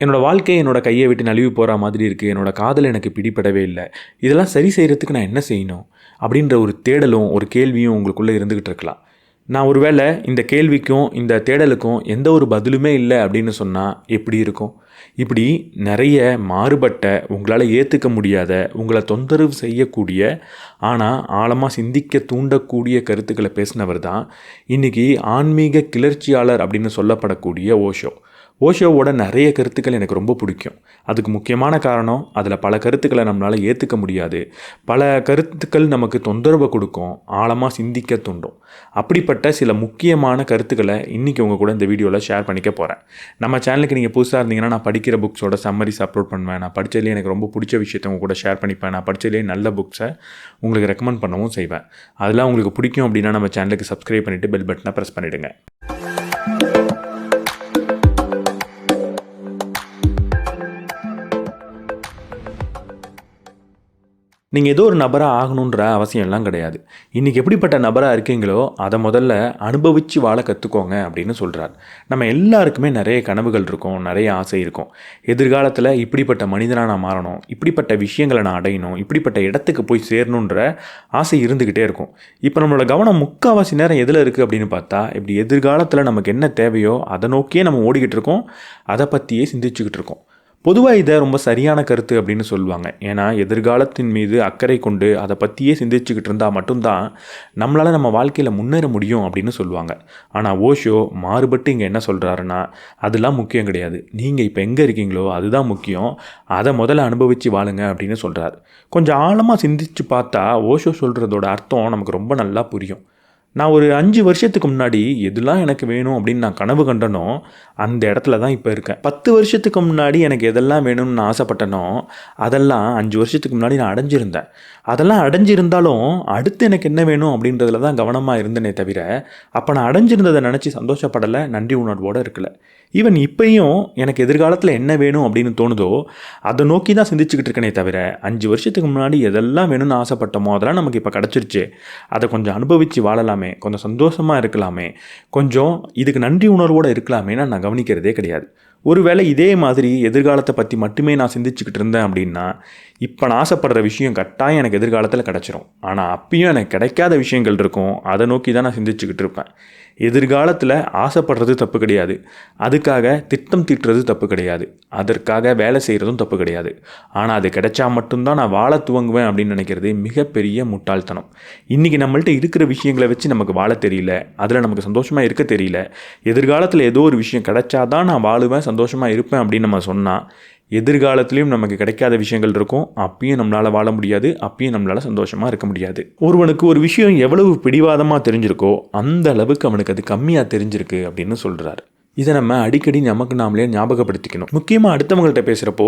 என்னோடய வாழ்க்கை என்னோடய கையை விட்டு நழுவி போகிற மாதிரி இருக்குது. என்னோடய காதல் எனக்கு பிடிபடவே இல்லை. இதெல்லாம் சரி செய்கிறதுக்கு நான் என்ன செய்யணும்? அப்படின்ற ஒரு தேடலும் ஒரு கேள்வியும் உங்களுக்குள்ளே இருந்துக்கிட்டு இருக்கலாம். நான் ஒரு வேளை இந்த கேள்விக்கும் இந்த தேடலுக்கும் எந்த ஒரு பதிலுமே இல்லை அப்படின்னு சொன்னால் எப்படி இருக்கும்? இப்படி நிறைய மாறுபட்ட, உங்களால் ஏற்றுக்க முடியாத, உங்களை தொந்தரவு செய்யக்கூடிய, ஆனால் ஆழமாக சிந்திக்க தூண்டக்கூடிய கருத்துக்களை பேசினவர் தான் இன்றைக்கி ஆன்மீக கிளர்ச்சியாளர் அப்படின்னு சொல்லப்படக்கூடிய ஓஷோ. ஓஷோவோட நிறைய கருத்துக்கள் எனக்கு ரொம்ப பிடிக்கும். அதுக்கு முக்கியமான காரணம், அதில் பல கருத்துக்களை நம்மளால் ஏற்றுக்க முடியாது. பல கருத்துக்கள் நமக்கு தொந்தரவை கொடுக்கும், ஆழமாக சிந்திக்க தூண்டும். அப்படிப்பட்ட சில முக்கியமான கருத்துக்களை இன்றைக்கி உங்கள் கூட இந்த வீடியோவில் ஷேர் பண்ணிக்க போகிறேன். நம்ம சேனலுக்கு நீங்கள் புதுசாக இருந்தீங்கன்னா, நான் படிக்கிற புக்ஸோட சம்மரிஸ் அப்லோட் பண்ணுவேன். நான் படித்ததுலேயே எனக்கு ரொம்ப பிடிச்ச விஷயத்தை உங்கள் கூட ஷேர் பண்ணிப்பேன். நான் படித்ததுலேயே நல்ல புக்ஸை உங்களுக்கு ரெக்கமெண்ட் பண்ணவும் செய்வேன். அதெல்லாம் உங்களுக்கு பிடிக்கும் அப்படின்னா நம்ம சேனலுக்கு சப்ஸ்கிரைப் பண்ணிவிட்டு பெல் பட்டனை ப்ரெஸ் பண்ணிவிடுங்க. நீங்கள் ஏதோ ஒரு நபராக ஆகணுன்ற அவசியம்லாம் கிடையாது. இன்றைக்கி எப்படிப்பட்ட நபராக இருக்கீங்களோ அதை முதல்ல அனுபவித்து வாழ கற்றுக்கோங்க அப்படின்னு சொல்கிறார். நம்ம எல்லாருக்குமே நிறைய கனவுகள் இருக்கும், நிறைய ஆசை இருக்கும். எதிர்காலத்தில் இப்படிப்பட்ட மனிதனாக நான் மாறணும், இப்படிப்பட்ட விஷயங்களை நான் அடையணும், இப்படிப்பட்ட இடத்துக்கு போய் சேரணுன்ற ஆசை இருந்துக்கிட்டே இருக்கும். இப்போ நம்மளோட கவனம் முக்கால்வாசி நேரம் எதில் இருக்குது அப்படின்னு பார்த்தா, இப்படி எதிர்காலத்தில் நமக்கு என்ன தேவையோ அதை நோக்கியே நம்ம ஓடிக்கிட்டு இருக்கோம், அதை பற்றியே சிந்திச்சுக்கிட்டு இருக்கோம். பொதுவாக இதை ரொம்ப சரியான கருத்து அப்படின்னு சொல்லுவாங்க. ஏன்னா எதிர்காலத்தின் மீது அக்கறை கொண்டு அதை பற்றியே சிந்திச்சுக்கிட்டு இருந்தால் மட்டும்தான் நம்மளால் நம்ம வாழ்க்கையில் முன்னேற முடியும் அப்படின்னு சொல்லுவாங்க. ஆனால் ஓஷோ மாறுபட்டு இங்கே என்ன சொல்கிறாருன்னா, அதெல்லாம் முக்கியம் கிடையாது, நீங்கள் இப்போ எங்கே இருக்கீங்களோ அதுதான் முக்கியம், அதை முதல்ல அனுபவித்து வாழுங்க அப்படின்னு சொல்கிறார். கொஞ்சம் ஆழமாக சிந்திச்சு பார்த்தா ஓஷோ சொல்கிறதோட அர்த்தம் நமக்கு ரொம்ப நல்லா புரியும். நான் ஒரு 5 வருஷத்துக்கு முன்னாடி எதெல்லாம் எனக்கு வேணும் அப்படின்னு நான் கனவு கண்டனோ அந்த இடத்துல தான் இப்போ இருக்கேன். 10 வருஷத்துக்கு முன்னாடி எனக்கு எதெல்லாம் வேணும்னு நான் ஆசைப்பட்டனோ அதெல்லாம் 5 வருஷத்துக்கு முன்னாடி நான் அடைஞ்சிருந்தேன். அதெல்லாம் அடைஞ்சிருந்தாலும் அடுத்து எனக்கு என்ன வேணும் அப்படின்றதுல தான் கவனமாக இருந்தேனே தவிர, அப்போ நான் அடைஞ்சிருந்ததை நினச்சி சந்தோஷப்படலை, நன்றி உணர்வோடு இருக்கலை. ஈவன் இப்போயும் எனக்கு எதிர்காலத்தில் என்ன வேணும் அப்படின்னு தோணுதோ அதை நோக்கி தான் சிந்திச்சுக்கிட்டு இருக்கேனே தவிர, 5 வருஷத்துக்கு முன்னாடி எதெல்லாம் வேணும்னு ஆசைப்பட்டோமோ அதெல்லாம் நமக்கு இப்போ கிடச்சிருச்சு, அதை கொஞ்சம் அனுபவித்து வாழலாமே, கொஞ்சம் சந்தோஷமாக இருக்கலாமே, கொஞ்சம் இதுக்கு நன்றி உணர்வோடு இருக்கலாமேன்னு நான் கவனிக்கிறதே கிடையாது. ஒருவேளை இதே மாதிரி எதிர்காலத்தை பற்றி மட்டுமே நான் சிந்திச்சுக்கிட்டு இருந்தேன் அப்படின்னா, இப்போ நான் ஆசைப்படுற விஷயம் கட்டாயம் எனக்கு எதிர்காலத்தில் கிடச்சிரும். ஆனால் அப்பயும் எனக்கு கிடைக்காத விஷயங்கள் இருக்கும், அதை நோக்கி தான் நான் சிந்திச்சுக்கிட்டு இருப்பேன். எதிர்காலத்தில் ஆசைப்படுறது தப்பு கிடையாது, அதுக்காக திட்டம் தீட்டுறது தப்பு கிடையாது, அதற்காக வேலை செய்கிறதும் தப்பு கிடையாது. ஆனால் அது கிடைச்சா மட்டும்தான் நான் வாழ துவங்குவேன் அப்படின்னு நினைக்கிறது மிகப்பெரிய முட்டாள்தனம். இன்றைக்கி நம்மள்ட்ட இருக்கிற விஷயங்களை வச்சு நமக்கு வாழ தெரியல, அதில் நமக்கு சந்தோஷமாக இருக்க தெரியல, எதிர்காலத்தில் ஏதோ ஒரு விஷயம் கிடைச்சாதான் நான் வாழுவேன், சந்தோஷமாக இருப்பேன் அப்படின்னு நம்ம சொன்னால், எதிர்காலத்துலேயும் நமக்கு கிடைக்காத விஷயங்கள் இருக்கும், அப்பயும் நம்மளால் வாழ முடியாது, அப்பயும் நம்மளால் சந்தோஷமாக இருக்க முடியாது. ஒருவனுக்கு ஒரு விஷயம் எவ்வளவு பிடிவாதமாக தெரிஞ்சிருக்கோ அந்த அளவுக்கு அவனுக்கு அது கம்மியாக தெரிஞ்சிருக்கு அப்படின்னு சொல்கிறார். இதை நம்ம அடிக்கடி நமக்கு நாமளே ஞாபகப்படுத்திக்கணும். முக்கியமாக அடுத்தவங்கள்ட்ட பேசுகிறப்போ,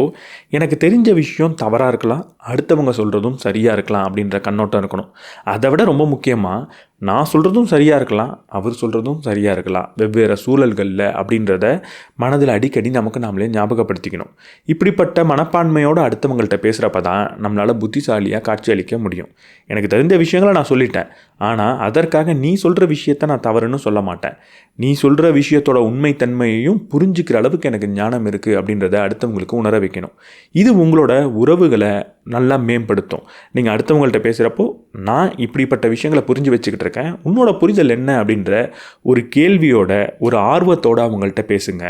எனக்கு தெரிஞ்ச விஷயம் தவறாக இருக்கலாம், அடுத்தவங்க சொல்கிறதும் சரியாக இருக்கலாம் அப்படின்ற கண்ணோட்டம் இருக்கணும். அதை விட ரொம்ப முக்கியமாக, நான் சொல்கிறதும் சரியாக இருக்கலாம், அவர் சொல்கிறதும் சரியாக இருக்கலாம், வெவ்வேறு சூழல்களில் அப்படின்றத மனதில் அடிக்கடி நமக்கு நாமளே ஞாபகப்படுத்திக்கணும். இப்படிப்பட்ட மனப்பான்மையோடு அடுத்தவங்கள்ட்ட பேசுகிறப்ப தான் நம்மளால் புத்திசாலியாக காட்சியளிக்க முடியும். எனக்கு தெரிஞ்ச விஷயங்களை நான் சொல்லிட்டேன், ஆனால் அதற்காக நீ சொல்கிற விஷயத்தை நான் தவறுன்னு சொல்ல மாட்டேன். நீ சொல்கிற விஷயத்தோட உண்மைத்தன்மையையும் புரிஞ்சுக்கிற அளவுக்கு எனக்கு ஞானம் இருக்குது அப்படின்றத அடுத்தவங்களுக்கு உணர வைக்கணும். இது உங்களோட உறவுகளை நல்லா மேம்படுத்தும். நீங்கள் அடுத்தவங்கள்ட்ட பேசுகிறப்போ, நான் இப்படிப்பட்ட விஷயங்களை புரிஞ்சு வச்சுக்கிட்டு இருக்கேன், உன்னோட புரிதல் என்ன அப்படின்ற ஒரு கேள்வியோட, ஒரு ஆர்வத்தோடு அவங்கள்ட்ட பேசுங்க.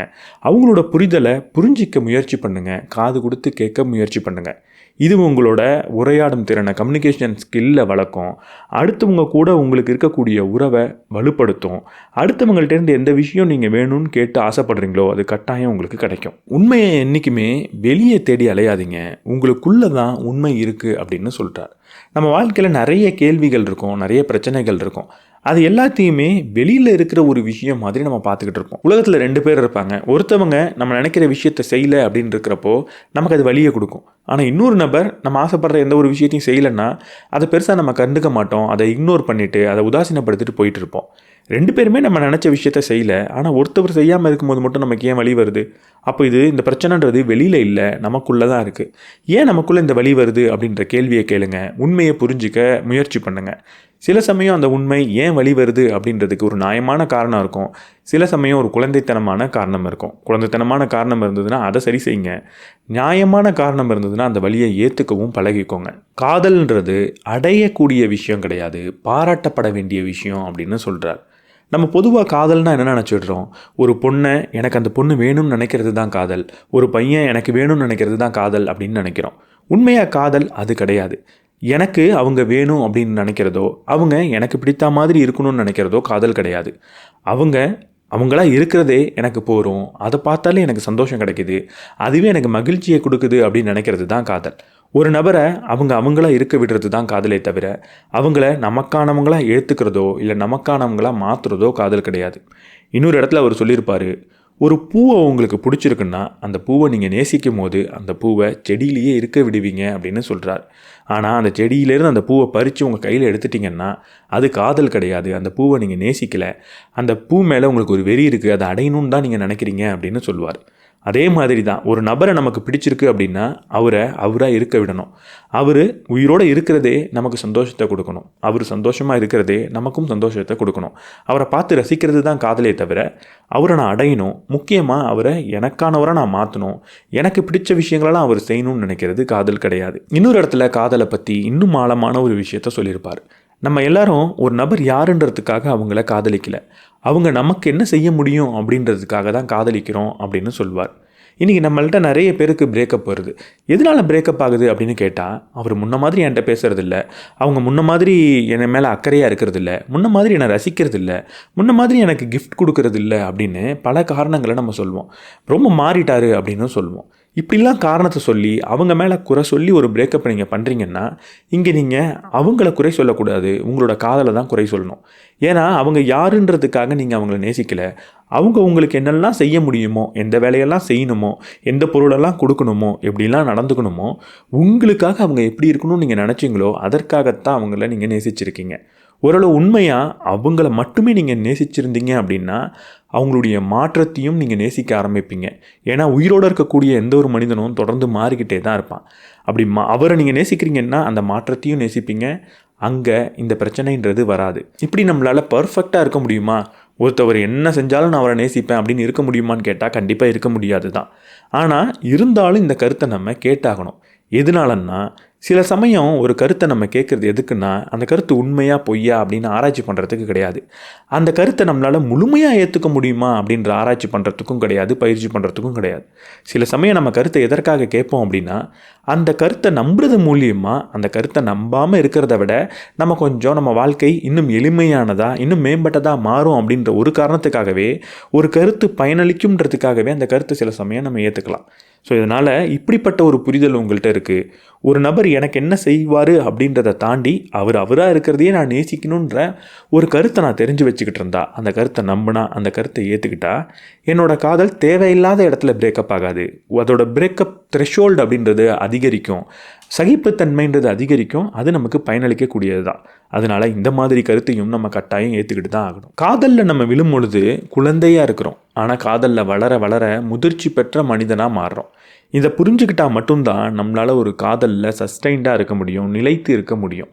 அவங்களோட புரிதலை புரிஞ்சிக்க முயற்சி பண்ணுங்கள், காது கொடுத்து கேட்க முயற்சி பண்ணுங்கள். இது உங்களோட உரையாடும் திறனை, கம்யூனிகேஷன் ஸ்கில்லை வளர்க்கும். அடுத்தவங்க கூட உங்களுக்கு இருக்கக்கூடிய உறவை வலுப்படுத்தும். அடுத்தவங்கள்ட்டேருந்து எந்த விஷயம் நீங்கள் வேணும்னு கேட்டு ஆசைப்படுறீங்களோ அது கட்டாயம் உங்களுக்கு கிடைக்கும். உண்மையை என்றைக்குமே வெளியே தேடி அலையாதீங்க, உங்களுக்குள்ளே தான் உண்மை இருக்குது அப்படின்னு சொல்கிறார். நம்ம வாழ்க்கையில் நிறைய கேள்விகள் இருக்கும், நிறைய பிரச்சனைகள் இருக்கும். அது எல்லாத்தையுமே வெளியில் இருக்கிற ஒரு விஷயம் மாதிரி நம்ம பார்த்துக்கிட்டு இருப்போம். உலகத்தில் 2 பேர் இருப்பாங்க. ஒருத்தவங்க நம்ம நினைக்கிற விஷயத்தை செய்யலை அப்படின்னு இருக்கிறப்போ நமக்கு அது வலியை கொடுக்கும். ஆனால் இன்னொரு நபர் நம்ம ஆசைப்படுற எந்த ஒரு விஷயத்தையும் செய்யலைன்னா அதை பெருசாக நம்ம கண்டுக்க மாட்டோம், அதை இக்னோர் பண்ணிவிட்டு அதை உதாசீனப்படுத்திட்டு போயிட்டு இருப்போம். 2 பேருமே நம்ம நினச்ச விஷயத்த செய்யலை, ஆனால் ஒருத்தவர் செய்யாமல் இருக்கும்போது மட்டும் நமக்கு ஏன் வலி வருது? அப்போ இந்த பிரச்சனைன்றது வெளியில் இல்லை, நமக்குள்ளே தான் இருக்குது. ஏன் நமக்குள்ளே இந்த வலி வருது அப்படின்ற கேள்வியை கேளுங்க, உண்மையை புரிஞ்சிக்க முயற்சி பண்ணுங்கள். சில சமயம் அந்த உண்மை ஏன் வலி வருது அப்படின்றதுக்கு ஒரு நியாயமான காரணம் இருக்கும், சில சமயம் ஒரு குழந்தைத்தனமான காரணம் இருக்கும். குழந்தைத்தனமான காரணம் இருந்ததுன்னா அதை சரி செய்யுங்க, நியாயமான காரணம் இருந்ததுன்னா அந்த வலியை ஏற்றுக்கவும் பழகிக்கோங்க. காதல்ன்றது அடையக்கூடிய விஷயம் கிடையாது, பாராட்டப்பட வேண்டிய விஷயம் அப்படின்னு சொல்கிறார். நம்ம பொதுவாக காதல்னா என்ன நினச்சிடுறோம்? ஒரு பொண்ணை எனக்கு அந்த பொண்ணு வேணும்னு நினைக்கிறது தான் காதல், ஒரு பையன் எனக்கு வேணும்னு நினைக்கிறது தான் காதல் அப்படின்னு நினைக்கிறோம். உண்மையாக காதல் அது கிடையாது. எனக்கு அவங்க வேணும் அப்படின்னு நினைக்கிறதோ, அவங்க எனக்கு பிடித்த மாதிரி இருக்கணும்னு நினைக்கிறதோ காதல் கிடையாது. அவங்களா இருக்கிறதே எனக்கு போகிறோம், அதை பார்த்தாலே எனக்கு சந்தோஷம் கிடைக்குது, அதுவே எனக்கு மகிழ்ச்சியை கொடுக்குது அப்படின்னு நினைக்கிறது தான் காதல். ஒரு நபரை அவங்களா இருக்க விடுறது தான் காதலே தவிர, அவங்கள நமக்கானவங்களா ஏற்றுக்கிறதோ இல்லை நமக்கானவங்களா மாற்றுறதோ காதல் கிடையாது. இன்னொரு இடத்துல அவர் சொல்லியிருப்பார், ஒரு பூவை உங்களுக்கு பிடிச்சிருக்குன்னா அந்த பூவை நீங்கள் நேசிக்கும் போது அந்த பூவை செடியிலேயே இருக்க விடுவீங்க அப்படின்னு சொல்கிறார். ஆனால் அந்த செடியிலேருந்து அந்த பூவை பறித்து உங்கள் கையில் எடுத்துட்டிங்கன்னா அது காதல் கிடையாது, அந்த பூவை நீங்கள் நேசிக்கலை, அந்த பூ மேலே உங்களுக்கு ஒரு வெறி இருக்குது, அதை அடையணும்னு தான் நீங்கள் நினைக்கிறீங்க அப்படின்னு சொல்லுவார். அதே மாதிரி தான் ஒரு நபரை நமக்கு பிடிச்சிருக்கு அப்படின்னா அவராக இருக்க விடணும். அவர் உயிரோடு இருக்கிறதே நமக்கு சந்தோஷத்தை கொடுக்கணும், அவர் சந்தோஷமாக இருக்கிறதே நமக்கும் சந்தோஷத்தை கொடுக்கணும். அவரை பார்த்து ரசிக்கிறது தான் காதலே தவிர, அவரை நான் அடையணும், முக்கியமாக அவரை எனக்கானவராக நான் மாற்றணும், எனக்கு பிடிச்ச விஷயங்களெல்லாம் அவர் செய்யணும்னு நினைக்கிறது காதல் கிடையாது. இன்னொரு இடத்துல காதலை பற்றி இன்னும் ஆழமான ஒரு விஷயத்த சொல்லியிருப்பார். நம்ம எல்லாரும் ஒரு நபர் யாருன்றதுக்காக அவங்கள காதலிக்கலை, அவங்க நமக்கு என்ன செய்ய முடியும் அப்படின்றதுக்காக தான் காதலிக்கிறோம் அப்படின்னு சொல்வார். இன்றைக்கி நம்மள்ட்ட நிறைய பேருக்கு பிரேக்கப் வருது. எதனால் பிரேக்கப் ஆகுது அப்படின்னு கேட்டால், அவர் முன்ன மாதிரி என்கிட்ட பேசுகிறதில்ல, அவங்க முன்ன மாதிரி என் மேலே அக்கறையாக இருக்கிறதில்ல, முன்ன மாதிரி என்னை ரசிக்கிறதில்ல, முன்ன மாதிரி எனக்கு கிஃப்ட் கொடுக்கறதில்ல அப்படின்னு பல காரணங்களை நம்ம சொல்லுவோம். ரொம்ப மாறிட்டாரு அப்படின்னு சொல்லுவோம். இப்படிலாம் காரணத்தை சொல்லி அவங்க மேலே குறை சொல்லி ஒரு பிரேக்கப் நீங்கள் பண்ணுறீங்கன்னா, இங்கே நீங்கள் அவங்கள குறை சொல்லக்கூடாது, உங்களோட காதலை தான் குறை சொல்லணும். ஏன்னா அவங்க யாருன்றதுக்காக நீங்கள் அவங்கள நேசிக்கலை, அவங்க உங்களுக்கு என்னெல்லாம் செய்ய முடியுமோ, எந்த வேலையெல்லாம் செய்யணுமோ, எந்த பொருளெல்லாம் கொடுக்கணுமோ, எப்படிலாம் நடந்துக்கணுமோ, உங்களுக்காக அவங்க எப்படி இருக்கணும்னு நீங்கள் நினச்சிங்களோ அதற்காகத்தான் அவங்கள நீங்கள் நேசிச்சிருக்கீங்க. ஓரளவு உண்மையாக அவங்கள மட்டுமே நீங்கள் நேசிச்சிருந்தீங்க அப்படின்னா அவங்களுடைய மாற்றத்தையும் நீங்கள் நேசிக்க ஆரம்பிப்பீங்க. ஏன்னா உயிரோடு இருக்கக்கூடிய எந்த ஒரு மனிதனும் தொடர்ந்து மாறிக்கிட்டே தான் இருப்பான். அப்படி அவரை நீங்கள் நேசிக்கிறீங்கன்னா அந்த மாற்றத்தையும் நேசிப்பீங்க, அங்கே இந்த பிரச்சனைன்றது வராது. இப்படி நம்மளால் பர்ஃபெக்டாக இருக்க முடியுமா? ஒருத்தவர் என்ன செஞ்சாலும் நான் அவரை நேசிப்பேன் அப்படின்னு இருக்க முடியுமான்னு கேட்டால் கண்டிப்பாக இருக்க முடியாது தான். ஆனால் இருந்தாலும் இந்த கருத்தை நம்ம கேட்டாகணும். எதனாலன்னா, சில சமயம் ஒரு கருத்தை நம்ம கேட்குறது எதுக்குன்னா, அந்த கருத்து உண்மையா பொய்யா அப்படின்னு ஆராய்ச்சி பண்ணுறதுக்கு கிடையாது. அந்த கருத்தை நம்மளால் முழுமையாக ஏற்றுக்க முடியுமா அப்படின்ற ஆராய்ச்சி பண்ணுறதுக்கும் கிடையாது, பயிற்சி பண்ணுறதுக்கும் கிடையாது. சில சமயம் நம்ம கருத்தை எதற்காக கேட்போம் அப்படின்னா, அந்த கருத்தை நம்புறது மூலியமாக அந்த கருத்தை நம்பாமல் இருக்கிறத விட நம்ம வாழ்க்கை இன்னும் எளிமையானதாக இன்னும் மேம்பட்டதாக மாறும் அப்படின்ற ஒரு காரணத்துக்காகவே, ஒரு கருத்து பயனளிக்கும்ன்றதுக்காகவே அந்த கருத்தை சில சமயம் நம்ம ஏற்றுக்கலாம். ஸோ இதனால் இப்படிப்பட்ட ஒரு புரிதல் உங்கள்கிட்ட இருக்குது. ஒரு நபர் எனக்கு என்ன செய்வார் அப்படின்றத தாண்டி அவராக இருக்கிறதையே நான் நேசிக்கணுன்ற ஒரு கருத்தை நான் தெரிஞ்சு வச்சுக்கிட்டு இருந்தா, அந்த கருத்தை நம்பினா, அந்த கருத்தை ஏற்றுக்கிட்டா, என்னோடய காதல் தேவையில்லாத இடத்துல பிரேக்கப் ஆகாது. அதோட பிரேக்கப் த்ரெஷோல்டு அப்படின்றது அதிகரிக்கும், சகிப்புத்தன்மைன்றது அதிகரிக்கும், அது நமக்கு பயனளிக்கக்கூடியது தான். அதனால் இந்த மாதிரி கருத்தையும் நம்ம கட்டாயம் ஏற்றுக்கிட்டு தான் ஆகணும். காதலில் நம்ம விழும் பொழுது குழந்தையாக இருக்கிறோம், ஆனால் காதலில் வளர வளர முதிர்ச்சி பெற்ற மனிதனாக மாறுறோம். இதை புரிஞ்சுக்கிட்டால் மட்டும்தான் நம்மளால் ஒரு காதலில் சஸ்டைண்டாக இருக்க முடியும், நிலைத்து இருக்க முடியும்.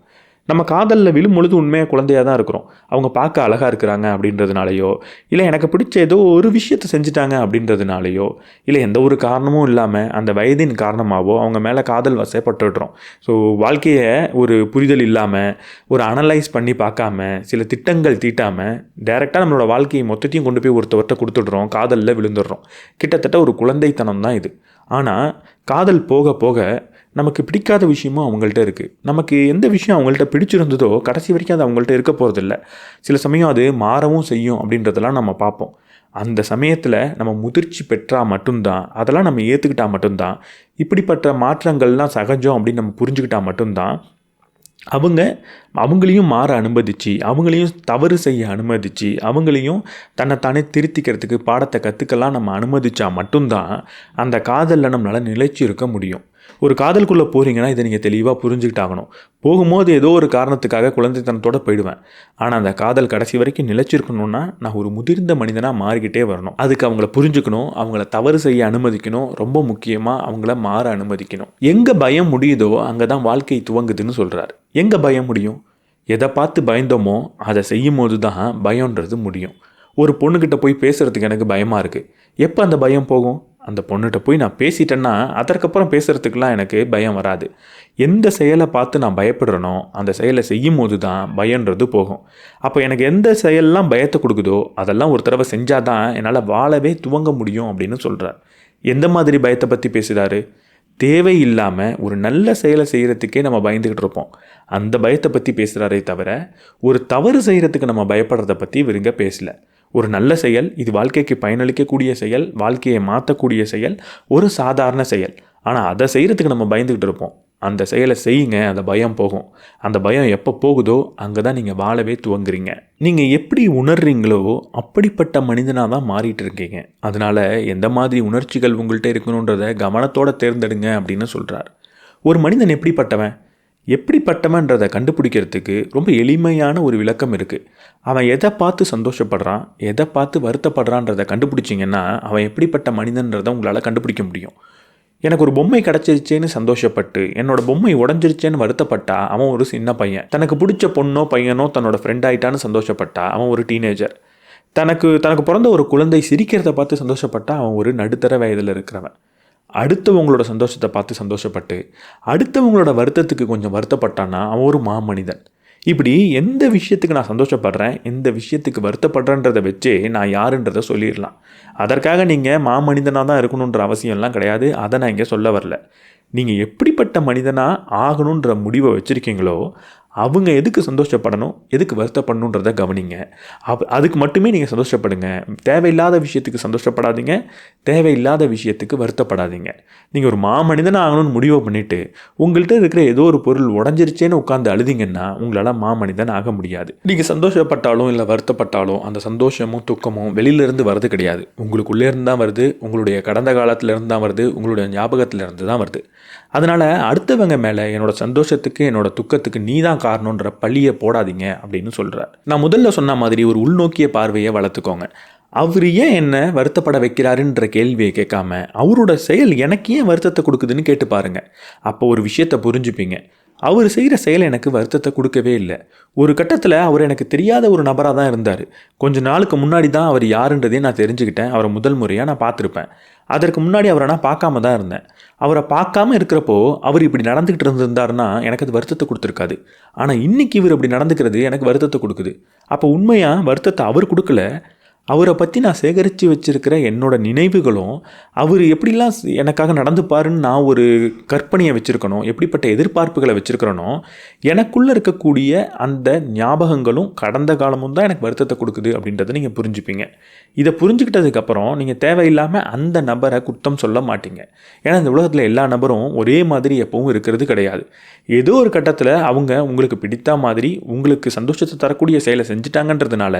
நம்ம காதலில் விழும் பொழுது உண்மையாக குழந்தையாக தான் இருக்கிறோம். அவங்க பார்க்க அழகாக இருக்கிறாங்க அப்படின்றதுனாலையோ, இல்லை எனக்கு பிடிச்ச ஏதோ ஒரு விஷயத்தை செஞ்சுட்டாங்க அப்படின்றதுனாலையோ, இல்லை எந்த ஒரு காரணமும் இல்லாமல் அந்த வயதின் காரணமாகவோ அவங்க மேலே காதல் வசப்பட்டுடுறோம். ஸோ வாழ்க்கையை ஒரு புரிதல் இல்லாமல், ஒரு அனலைஸ் பண்ணி பார்க்காம, சில திட்டங்கள் தீட்டாமல் டைரெக்டாக நம்மளோட வாழ்க்கையை மொத்தத்தையும் கொண்டு போய் ஒருத்தவர்கிட்ட கொடுத்துடுறோம், காதலில் விழுந்துடுறோம். கிட்டத்தட்ட ஒரு குழந்தைத்தனம் தான் இது. ஆனால் காதல் போக போக நமக்கு பிடிக்காத விஷயமும் அவங்கள்ட்ட இருக்குது. நமக்கு எந்த விஷயம் அவங்கள்ட்ட பிடிச்சிருந்ததோ கடைசி வரைக்கும் அது அவங்கள்ட்ட இருக்க போகிறதில்ல. சில சமயம் அது மாறவும் செய்யும் அப்படின்றதெல்லாம் நம்ம பார்ப்போம். அந்த சமயத்தில் நம்ம முதிர்ச்சி பெற்றால் மட்டும்தான், அதெல்லாம் நம்ம ஏற்றுக்கிட்டால் மட்டும்தான், இப்படிப்பட்ட மாற்றங்கள்லாம் சகஜம் அப்படின்னு நம்ம புரிஞ்சுக்கிட்டால் மட்டும்தான் அவங்களையும் மாற அனுமதிச்சு, அவங்களையும் தவறு செய்ய அனுமதிச்சு, அவங்களையும் தன்னைத்தானே திருத்திக்கிறதுக்கு பாடத்தை கற்றுக்கலாம் நம்ம அனுமதிச்சா மட்டும்தான் அந்த காதலில் நம்மளால் நிலைச்சு இருக்க முடியும். ஒரு காதலுக்குள்ளே போகிறீங்கன்னா இதை நீங்கள் தெளிவாக புரிஞ்சுக்கிட்டாகணும். போகும்போது ஏதோ ஒரு காரணத்துக்காக குழந்தைத்தனத்தோடு போயிடுவேன். ஆனால் அந்த காதல் கடைசி வரைக்கும் நிலைச்சிருக்கணும்னா நான் ஒரு முதிர்ந்த மனிதனாக மாறிக்கிட்டே வரணும். அதுக்கு அவங்கள புரிஞ்சுக்கணும், அவங்கள தவறு செய்ய அனுமதிக்கணும், ரொம்ப முக்கியமாக அவங்கள மாற அனுமதிக்கணும். எங்கே பயம் முடியுதோ அங்கே தான் வாழ்க்கை துவங்குதுன்னு சொல்கிறார். எங்கே பயம் முடியும்? எதை பார்த்து பயந்தோமோ அதை செய்யும் போது தான் பயம்ன்றது முடியும். ஒரு பொண்ணுக்கிட்ட போய் பேசுகிறதுக்கு எனக்கு பயமாக இருக்குது. எப்போ அந்த பயம் போகும்? அந்த பொண்ணுகிட்ட போய் நான் பேசிட்டேன்னா அதற்கப்புறம் பேசுகிறதுக்கெலாம் எனக்கு பயம் வராது. எந்த செயலை பார்த்து நான் பயப்படுறேனோ அந்த செயலை செய்யும் போது தான் பயன்றது போகும். அப்போ எனக்கு எந்த செயலெல்லாம் பயத்தை கொடுக்குதோ அதெல்லாம் ஒரு தடவை செஞ்சால் தான் என்னால் வாழவே துவங்க முடியும் அப்படின்னு சொல்கிறார். எந்த மாதிரி பயத்தை பற்றி பேசுகிறாரு? தேவையில்லாமல் ஒரு நல்ல செயலை செய்கிறதுக்கே நம்ம பயந்துக்கிட்டு இருப்போம். அந்த பயத்தை பற்றி பேசுகிறாரே தவிர ஒரு தவறு செய்கிறதுக்கு நம்ம பயப்படுறத பற்றி இவருங்க பேசலை. ஒரு நல்ல செயல், இது வாழ்க்கைக்கு பயனளிக்கக்கூடிய செயல், வாழ்க்கையை மாற்றக்கூடிய செயல், ஒரு சாதாரண செயல். ஆனால் அதை செய்கிறதுக்கு நம்ம பயந்துக்கிட்டு இருப்போம். அந்த செயலை செய்யுங்க, அந்த பயம் போகும். அந்த பயம் எப்போ போகுதோ அங்கே தான் நீங்கள் வாழவே துவங்குறீங்க. நீங்கள் எப்படி உணர்றீங்களோ அப்படிப்பட்ட மனிதனாக தான் மாறிட்டு இருக்கீங்க. அதனால் எந்த மாதிரி உணர்ச்சிகள் உங்கள்கிட்ட இருக்கணுன்றதை கவனத்தோடு தேர்ந்தெடுங்க அப்படின்னு சொல்கிறார். ஒரு மனிதன் எப்படிப்பட்டவன்றதை கண்டுபிடிக்கிறதுக்கு ரொம்ப எளிமையான ஒரு விளக்கம் இருக்குது. அவன் எதை பார்த்து சந்தோஷப்படுறான், எதை பார்த்து வருத்தப்படுறான்றதை கண்டுபிடிச்சிங்கன்னா அவன் எப்படிப்பட்ட மனிதன்றதை உங்களால் கண்டுபிடிக்க முடியும். எனக்கு ஒரு பொம்மை கிடச்சிருச்சேன்னு சந்தோஷப்பட்டு என்னோடய பொம்மை உடஞ்சிருச்சேன்னு வருத்தப்பட்டா அவன் ஒரு சின்ன பையன். தனக்கு பிடிச்ச பொண்ணோ பையனோ தன்னோட ஃப்ரெண்ட் ஆகிட்டான்னு சந்தோஷப்பட்டா அவன் ஒரு டீனேஜர். தனக்கு பிறந்த ஒரு குழந்தை சிரிக்கிறத பார்த்து சந்தோஷப்பட்டா அவன் ஒரு நடுத்தர வயதில் இருக்கிறவன். அடுத்தவங்களோட சந்தோஷத்தை பார்த்து சந்தோஷப்பட்டு அடுத்தவங்களோட வருத்தத்துக்கு கொஞ்சம் வருத்தப்பட்டான்னா அவன் ஒரு மாமனிதன். இப்படி எந்த விஷயத்துக்கு நான் சந்தோஷப்படுறேன், எந்த விஷயத்துக்கு வருத்தப்படுறேன்றதை வச்சே நான் யாருன்றதை சொல்லிடலாம். அதற்காக நீங்கள் மாமனிதனாக தான் இருக்கணுன்ற அவசியம்லாம் கிடையாது. அதை நான் இங்கே சொல்ல வரல. நீங்கள் எப்படிப்பட்ட மனிதனாக ஆகணுன்ற முடிவை வச்சுருக்கீங்களோ அவங்க எதுக்கு சந்தோஷப்படணும், எதுக்கு வருத்தப்படணுன்றதை கவனிங்க. அதுக்கு மட்டுமே நீங்கள் சந்தோஷப்படுங்க. தேவையில்லாத விஷயத்துக்கு சந்தோஷப்படாதீங்க, தேவையில்லாத விஷயத்துக்கு வருத்தப்படாதீங்க. நீங்கள் ஒரு மாமனிதனாக ஆகணும்னு முடிவு பண்ணிவிட்டு உங்கள்கிட்ட இருக்கிற ஏதோ ஒரு பொருள் உடஞ்சிருச்சேன்னு உட்காந்து அழுதிங்கன்னா உங்களால் மாமனிதன் ஆக முடியாது. நீங்கள் சந்தோஷப்பட்டாலும் இல்லை வருத்தப்பட்டாலும் அந்த சந்தோஷமும் துக்கமும் வெளியிலேருந்து வர்றது கிடையாது. உங்களுக்குள்ளே இருந்து தான் வருது, உங்களுடைய கடந்த காலத்திலேருந்து தான் வருது, உங்களுடைய ஞாபகத்திலேருந்து தான் வருது. அதனால் அடுத்தவங்க மேலே என்னோட சந்தோஷத்துக்கு என்னோட துக்கத்துக்கு நீ தான் காரணன்ற பழியை போடாதீங்க அப்படின்னு சொல்கிறார். நான் முதல்ல சொன்ன மாதிரி ஒரு உள்நோக்கிய பார்வையை வளர்த்துக்கோங்க. அவர் ஏன் என்ன வருத்தப்பட வைக்கிறாருன்ற கேள்வியை கேட்காம அவரோட செயல் எனக்கு ஏன் வருத்தத்தை கொடுக்குதுன்னு கேட்டு பாருங்கள். அப்போ ஒரு விஷயத்தை புரிஞ்சுப்பீங்க. அவர் செய்கிற செயல் எனக்கு வருத்தத்தை கொடுக்கவே இல்லை. ஒரு கட்டத்தில் அவர் எனக்கு தெரியாத ஒரு நபராக தான் இருந்தார். கொஞ்ச நாளுக்கு முன்னாடி தான் அவர் யாருன்றதே நான் தெரிஞ்சுக்கிட்டேன். அவரை முதல் முறையாக நான் பார்த்துருப்பேன். அதற்கு முன்னாடி அவரை நான் பார்க்காம தான் இருந்தேன். அவரை பார்க்காம இருக்கிறப்போ அவர் இப்படி நடந்துக்கிட்டு இருந்திருந்தாருன்னா எனக்கு அது வருத்தத்தை கொடுத்துருக்காது. ஆனால் இன்றைக்கி இவர் இப்படி நடந்துக்கிறது எனக்கு வருத்தத்தை கொடுக்குது. அப்போ உண்மையாக வருத்தத்தை அவர் கொடுக்கல, அவரை பற்றி நான் சேகரித்து வச்சுருக்கிற என்னோடய நினைவுகளும் அவர் எப்படிலாம் எனக்காக நடந்துப்பாருன்னு நான் ஒரு கற்பனையை வச்சுருக்கணும், எப்படிப்பட்ட எதிர்பார்ப்புகளை வச்சுருக்கிறனோ எனக்குள்ளே இருக்கக்கூடிய அந்த ஞாபகங்களும் கடந்த காலமும் தான் எனக்கு வருத்தத்தை கொடுக்குது அப்படின்றத நீங்கள் புரிஞ்சுப்பீங்க. இதை புரிஞ்சுக்கிட்டதுக்கப்புறம் நீங்கள் தேவையில்லாமல் அந்த நபரை குற்றம் சொல்ல மாட்டீங்க. ஏன்னா இந்த உலகத்தில் எல்லா நபரும் ஒரே மாதிரி எப்பவும் இருக்கிறது கிடையாது. ஏதோ ஒரு கட்டத்தில் அவங்க உங்களுக்கு பிடித்த மாதிரி உங்களுக்கு சந்தோஷத்தை தரக்கூடிய செயலை செஞ்சுட்டாங்கன்றதுனால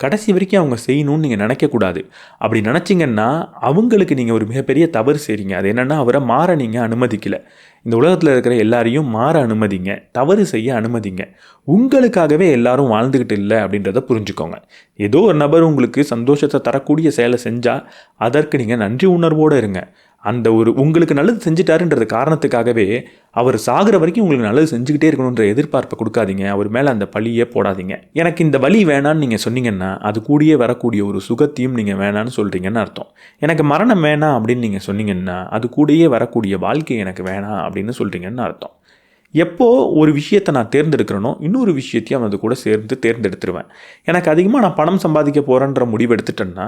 கடைசி வரைக்கும் அவங்க செய்யணும்னு நீங்கள் நினைக்கக்கூடாது. அப்படி நினச்சிங்கன்னா அவங்களுக்கு நீங்கள் ஒரு மிகப்பெரிய தவறு செய்கிறீங்க. அது என்னென்னா அவரை மாற நீங்கள் அனுமதிக்கலை. இந்த உலகத்தில் இருக்கிற எல்லாரையும் மாற அனுமதிங்க, தவறு செய்ய அனுமதிங்க. உங்களுக்காகவே எல்லாரும் வாழ்ந்துக்கிட்டு இல்லை அப்படின்றத புரிஞ்சுக்கோங்க. ஏதோ ஒரு நபர் உங்களுக்கு சந்தோஷத்தை தரக்கூடிய செயலை செஞ்சால் அதற்கு நீங்கள் நன்றி உணர்வோடு இருங்க. அந்த ஒரு உங்களுக்கு நல்லது செஞ்சிட்டாருன்றது காரணத்துக்காகவே அவர் சாகிற வரைக்கும் உங்களுக்கு நல்லது செஞ்சுக்கிட்டே இருக்கணுன்ற எதிர்பார்ப்பை கொடுக்காதீங்க. அவர் மேலே அந்த பழியே போடாதீங்க. எனக்கு இந்த வலி வேணான்னு நீங்கள் சொன்னீங்கன்னா அது கூடயே வரக்கூடிய ஒரு சுகத்தையும் நீங்கள் வேணான்னு சொல்கிறீங்கன்னு அர்த்தம். எனக்கு மரணம் வேணாம் அப்படின்னு நீங்கள் சொன்னீங்கன்னா அது கூடயே வரக்கூடிய வாழ்க்கை எனக்கு வேணாம் அப்படின்னு சொல்கிறீங்கன்னு அர்த்தம். எப்போ ஒரு விஷயத்தை நான் தேர்ந்தெடுக்கிறேனோ இன்னொரு விஷயத்தையும் அது கூட சேர்ந்து தேர்ந்தெடுத்துருவேன். எனக்கு அதிகமாக நான் பணம் சம்பாதிக்க போகிறேன்ற முடிவு எடுத்துட்டேன்னா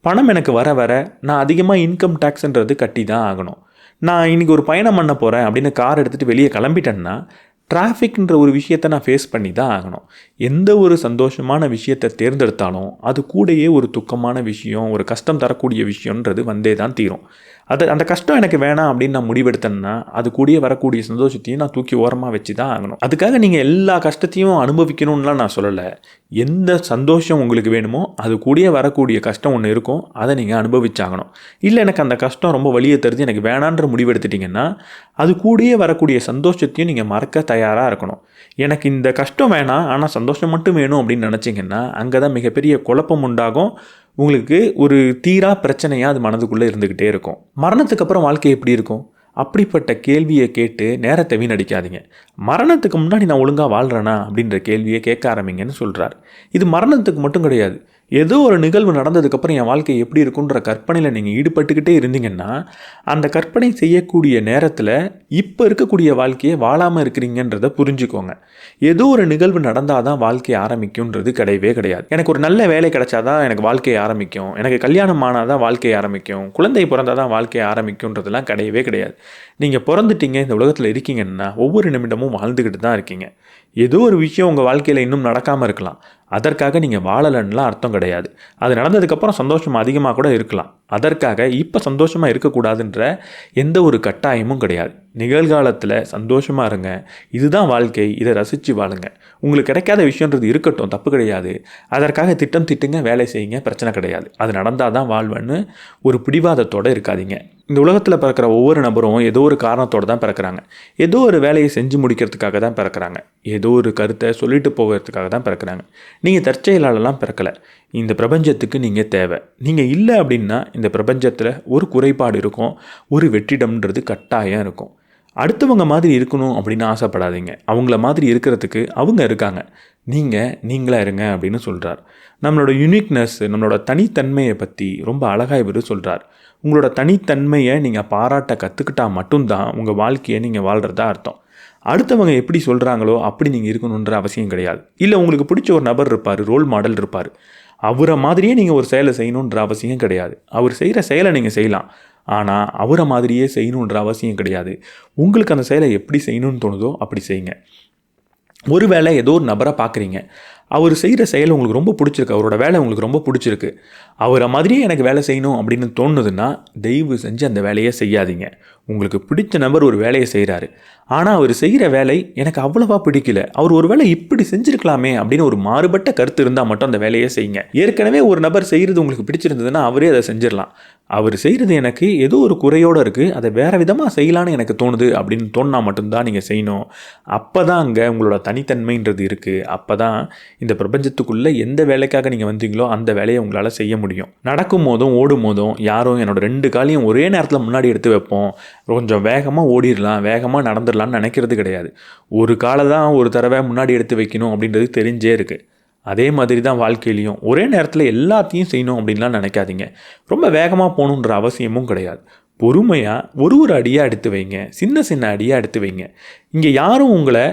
பணம் எனக்கு வர வர நான் அதிகமாக இன்கம் டேக்ஸ்ன்றது கட்டி தான் ஆகணும். நான் இன்றைக்கி ஒரு பயணம் பண்ண போகிறேன் அப்படின்னு கார் எடுத்துகிட்டு வெளியே கிளம்பிட்டேன்னா டிராஃபிக்ன்ற ஒரு விஷயத்தை நான் ஃபேஸ் பண்ணி தான் ஆகணும். எந்த ஒரு சந்தோஷமான விஷயத்தை தேர்ந்தெடுத்தாலும் அது கூடயே ஒரு துக்கமான விஷயம், ஒரு கஷ்டம் தரக்கூடிய விஷயன்றது வந்தே தான் தீரும். அந்த கஷ்டம் எனக்கு வேணாம் அப்படின்னு நான் முடிவெடுத்தேன்னா அது கூடயே வரக்கூடிய சந்தோஷத்தையும் நான் தூக்கி ஓரமாக வச்சு தான் ஆகணும். அதுக்காக நீங்கள் எல்லா கஷ்டத்தையும் அனுபவிக்கணும்லாம் நான் சொல்லலை. எந்த சந்தோஷம் உங்களுக்கு வேணுமோ அது கூடயே வரக்கூடிய கஷ்டம் ஒன்று இருக்கும், அதை நீங்கள் அனுபவிச்சாகணும். இல்லை எனக்கு அந்த கஷ்டம் ரொம்ப வலியை தருது, எனக்கு வேணான்ற முடிவெடுத்துட்டிங்கன்னா அது கூடயே வரக்கூடிய சந்தோஷத்தையும் நீங்கள் மறக்க தயாராக இருக்கணும். எனக்கு இந்த கஷ்டம் வேணாம் ஆனால் சந்தோஷம் மட்டும் வேணும் அப்படின்னு நினச்சிங்கன்னா அங்கே தான் மிகப்பெரிய குழப்பம் உண்டாகும். உங்களுக்கு ஒரு தீரா பிரச்சனையாக அது மனதுக்குள்ளே இருந்துக்கிட்டே இருக்கும். மரணத்துக்கு அப்புறம் வாழ்க்கை எப்படி இருக்கும்? அப்படிப்பட்ட கேள்வியை கேட்டு நேரத்தை வீணடிக்காதீங்க. மரணத்துக்கு முன்னாடி நான் ஒழுங்காக வாழ்கிறேனா அப்படின்ற கேள்வியை கேட்க ஆரம்பிங்கன்னு சொல்கிறார். இது மரணத்துக்கு மட்டும் கிடையாது. ஏதோ ஒரு நிகழ்வு நடந்ததுக்கப்புறம் என் வாழ்க்கை எப்படி இருக்குன்ற கற்பனையில் நீங்கள் ஈடுபட்டுக்கிட்டே இருந்தீங்கன்னா அந்த கற்பனை செய்யக்கூடிய நேரத்தில் இப்போ இருக்கக்கூடிய வாழ்க்கையை வாழாமல் இருக்கிறீங்கன்றதை புரிஞ்சுக்கோங்க. ஏதோ ஒரு நிகழ்வு நடந்தால் தான் வாழ்க்கை ஆரம்பிக்கும்ன்றது கிடையவே கிடையாது. எனக்கு ஒரு நல்ல வேலை கிடைச்சாதான் எனக்கு வாழ்க்கையை ஆரம்பிக்கும், எனக்கு கல்யாணம் ஆனால் தான் வாழ்க்கையை ஆரம்பிக்கும், குழந்தை பிறந்தால் தான் வாழ்க்கையை ஆரம்பிக்கும்ன்றதெல்லாம் கிடையவே கிடையாது. நீங்கள் பிறந்துட்டீங்க, இந்த உலகத்தில் இருக்கீங்கன்னா ஒவ்வொரு நிமிடமும் வாழ்ந்துக்கிட்டு தான் இருக்கீங்க. ஏதோ ஒரு விஷயம் உங்கள் வாழ்க்கையில் இன்னும் நடக்காமல் இருக்கலாம், அதற்காக நீங்கள் வாழலைன்னுலாம் அர்த்தம் கிடையாது. அது நடந்ததுக்கப்புறம் சந்தோஷம் அதிகமாக கூட இருக்கலாம், அதற்காக இப்போ சந்தோஷமாக இருக்கக்கூடாதுன்ற எந்த ஒரு கட்டாயமும் கிடையாது. நிகழ்காலத்தில் சந்தோஷமாக இருங்க, இதுதான் வாழ்க்கை, இதை ரசித்து வாழுங்க. உங்களுக்கு கிடைக்காத விஷயன்றது இருக்கட்டும், தப்பு கிடையாது. அதற்காக திட்டம் திட்டுங்க, வேலை செய்யுங்க, பிரச்சனை கிடையாது. அது நடந்தால் தான் வாழ்வேன்னு ஒரு பிடிவாதத்தோடு இருக்காதீங்க. இந்த உலகத்தில் பிறக்கிற ஒவ்வொரு நபரும் ஏதோ ஒரு காரணத்தோடு தான் பிறக்கிறாங்க. ஏதோ ஒரு வேலையை செஞ்சு முடிக்கிறதுக்காக தான் பிறக்கிறாங்க. ஏதோ ஒரு கருத்தை சொல்லிட்டு போகிறதுக்காக தான் பிறக்கிறாங்க. நீங்கள் தற்செயலாலலாம் பிறக்கலை. இந்த பிரபஞ்சத்துக்கு நீங்கள் தேவை. நீங்கள் இல்லை அப்படின்னா இந்த பிரபஞ்சத்தில் ஒரு குறைபாடு இருக்கும், ஒரு வெற்றிடம்ன்றது கட்டாயம் இருக்கும். அடுத்தவங்க மாதிரி இருக்கணும் அப்படின்னு ஆசைப்படாதீங்க. அவங்கள மாதிரி இருக்கிறதுக்கு அவங்க இருக்காங்க, நீங்கள் நீங்களாக இருங்க அப்படின்னு சொல்கிறார். நம்மளோட யூனிக்னஸ், நம்மளோட தனித்தன்மையை பற்றி ரொம்ப அழகாக இவர் சொல்கிறார். உங்களோட தனித்தன்மையை நீங்கள் பாராட்ட கற்றுக்கிட்டால் மட்டும்தான் உங்கள் வாழ்க்கையை நீங்கள் வாழ்கிறதா அர்த்தம். அடுத்தவங்க எப்படி சொல்கிறாங்களோ அப்படி நீங்கள் இருக்கணுன்ற அவசியம் கிடையாது. இல்லை உங்களுக்கு பிடிச்ச ஒரு நபர் இருப்பார், ரோல் மாடல் இருப்பார், அவரை மாதிரியே நீங்கள் ஒரு செயலை செய்யணுன்ற அவசியம் கிடையாது. அவர் செய்கிற செயலை நீங்கள் செய்யலாம், ஆனால் அவரை மாதிரியே செய்யணுன்ற அவசியம் கிடையாது. உங்களுக்கு அந்த செயலை எப்படி செய்யணும்னு தோணுதோ அப்படி செய்யுங்க. ஒரு வேளை ஏதோ ஒரு நபரை பார்க்குறீங்க, அவர் செய்கிற செயல் உங்களுக்கு ரொம்ப பிடிச்சிருக்கு, அவரோட வேலை உங்களுக்கு ரொம்ப பிடிச்சிருக்கு, அவரை மாதிரியே எனக்கு வேலை செய்யணும் அப்படின்னு தோணுதுன்னா தயவு செஞ்சு அந்த வேலையை செய்யாதீங்க. உங்களுக்கு பிடிச்ச நபர் ஒரு வேலையை செய்கிறாரு, ஆனால் அவர் செய்கிற வேலை எனக்கு அவ்வளவா பிடிக்கல, அவர் ஒரு வேலை இப்படி செஞ்சுருக்கலாமே அப்படின்னு ஒரு மாறுபட்ட கருத்து இருந்தால் மட்டும் அந்த வேலையை செய்யுங்க. ஏற்கனவே ஒரு நபர் செய்கிறது உங்களுக்கு பிடிச்சிருந்ததுன்னா அவரே அதை செஞ்சிடலாம். அவர் செய்கிறது எனக்கு ஏதோ ஒரு குறையோடு இருக்குது, அதை வேறு விதமாக செய்யலான்னு எனக்கு தோணுது அப்படின்னு தோணுனா மட்டும்தான் நீங்கள் செய்யணும். அப்போ தான் அங்கே உங்களோட தனித்தன்மைன்றது இருக்குது. அப்போ தான் இந்த பிரபஞ்சத்துக்குள்ளே எந்த வேலைக்காக நீங்கள் வந்தீங்களோ அந்த வேலையை உங்களால் செய்ய முடியும். நடக்கும் போதும் ஓடும் போதும் யாரும் என்னோட 2 காலையும் ஒரே நேரத்தில் முன்னாடி எடுத்து வைப்போம், கொஞ்சம் வேகமாக ஓடிடலாம், வேகமாக நடந்துடலான்னு நினைக்கிறது கிடையாது. ஒரு காலை தான் ஒரு தடவை முன்னாடி எடுத்து வைக்கணும் அப்படின்றது தெரிஞ்சே இருக்குது. அதே மாதிரி தான் வாழ்க்கையிலையும் ஒரே நேரத்தில் எல்லாத்தையும் செய்யணும் அப்படின்லாம் நினைக்காதீங்க. ரொம்ப வேகமாக போகணுன்ற அவசியமும் கிடையாது. பொறுமையாக ஒரு அடியாக எடுத்து வைங்க, சின்ன சின்ன அடியாக எடுத்து வைங்க. இங்கே யாரும் உங்களை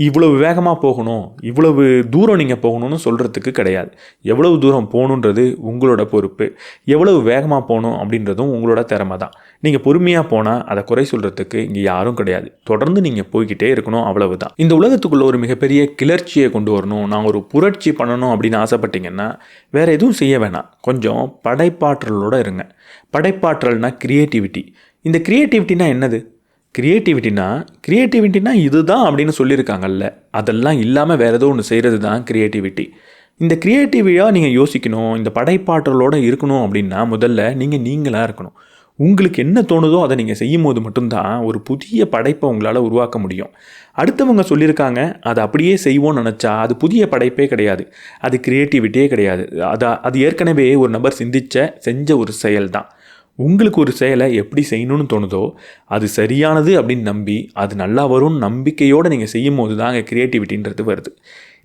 இவ்வளவு வேகமாக போகணும், இவ்வளவு தூரம் நீங்கள் போகணும்னு சொல்கிறதுக்கு கிடையாது. எவ்வளவு தூரம் போகணுன்றது உங்களோட பொறுப்பு, எவ்வளவு வேகமாக போகணும் அப்படின்றதும் உங்களோட திறமை தான். நீங்கள் பொறுமையாக போனால் அதை குறை சொல்கிறதுக்கு இங்கே யாரும் கிடையாது. தொடர்ந்து நீங்கள் போய்கிட்டே இருக்கணும், அவ்வளவு தான். இந்த உலகத்துக்குள்ளே ஒரு மிகப்பெரிய கிளர்ச்சியை கொண்டு வரணும், நான் ஒரு புரட்சி பண்ணணும் அப்படின்னு ஆசைப்பட்டீங்கன்னா வேறு எதுவும் செய்ய வேணாம், கொஞ்சம் படைப்பாற்றலோடு இருங்க. படைப்பாற்றல்னா கிரியேட்டிவிட்டி. இந்த கிரியேட்டிவிட்டினா என்னது? கிரியேட்டிவிட்டினா இதுதான் அப்படின்னு சொல்லியிருக்காங்கல்ல, அதெல்லாம் இல்லாமல் வேறு ஏதோ ஒன்று செய்கிறது தான் கிரியேட்டிவிட்டி. இந்த கிரியேட்டிவிட்டியாக நீங்கள் யோசிக்கணும், இந்த படைப்பாற்றலோடு இருக்கணும் அப்படின்னா முதல்ல நீங்களாக இருக்கணும். உங்களுக்கு என்ன தோணுதோ அதை நீங்கள் செய்யும் போது மட்டும்தான் ஒரு புதிய படைப்பை உங்களால் உருவாக்க முடியும். அடுத்தவங்க சொல்லியிருக்காங்க அதை அப்படியே செய்வோன்னு நினச்சா அது புதிய படைப்பே கிடையாது, அது கிரியேட்டிவிட்டியே கிடையாது. அது ஏற்கனவே ஒரு நபர் செஞ்ச ஒரு செயல் தான். உங்களுக்கு ஒரு செயலை எப்படி செய்யணும்னு தோணுதோ அது சரியானது அப்படின்னு நம்பி அது நல்லா வரும்னு நம்பிக்கையோடு நீங்கள் செய்யும் போது தான் அங்கே கிரியேட்டிவிட்டின்றது வருது.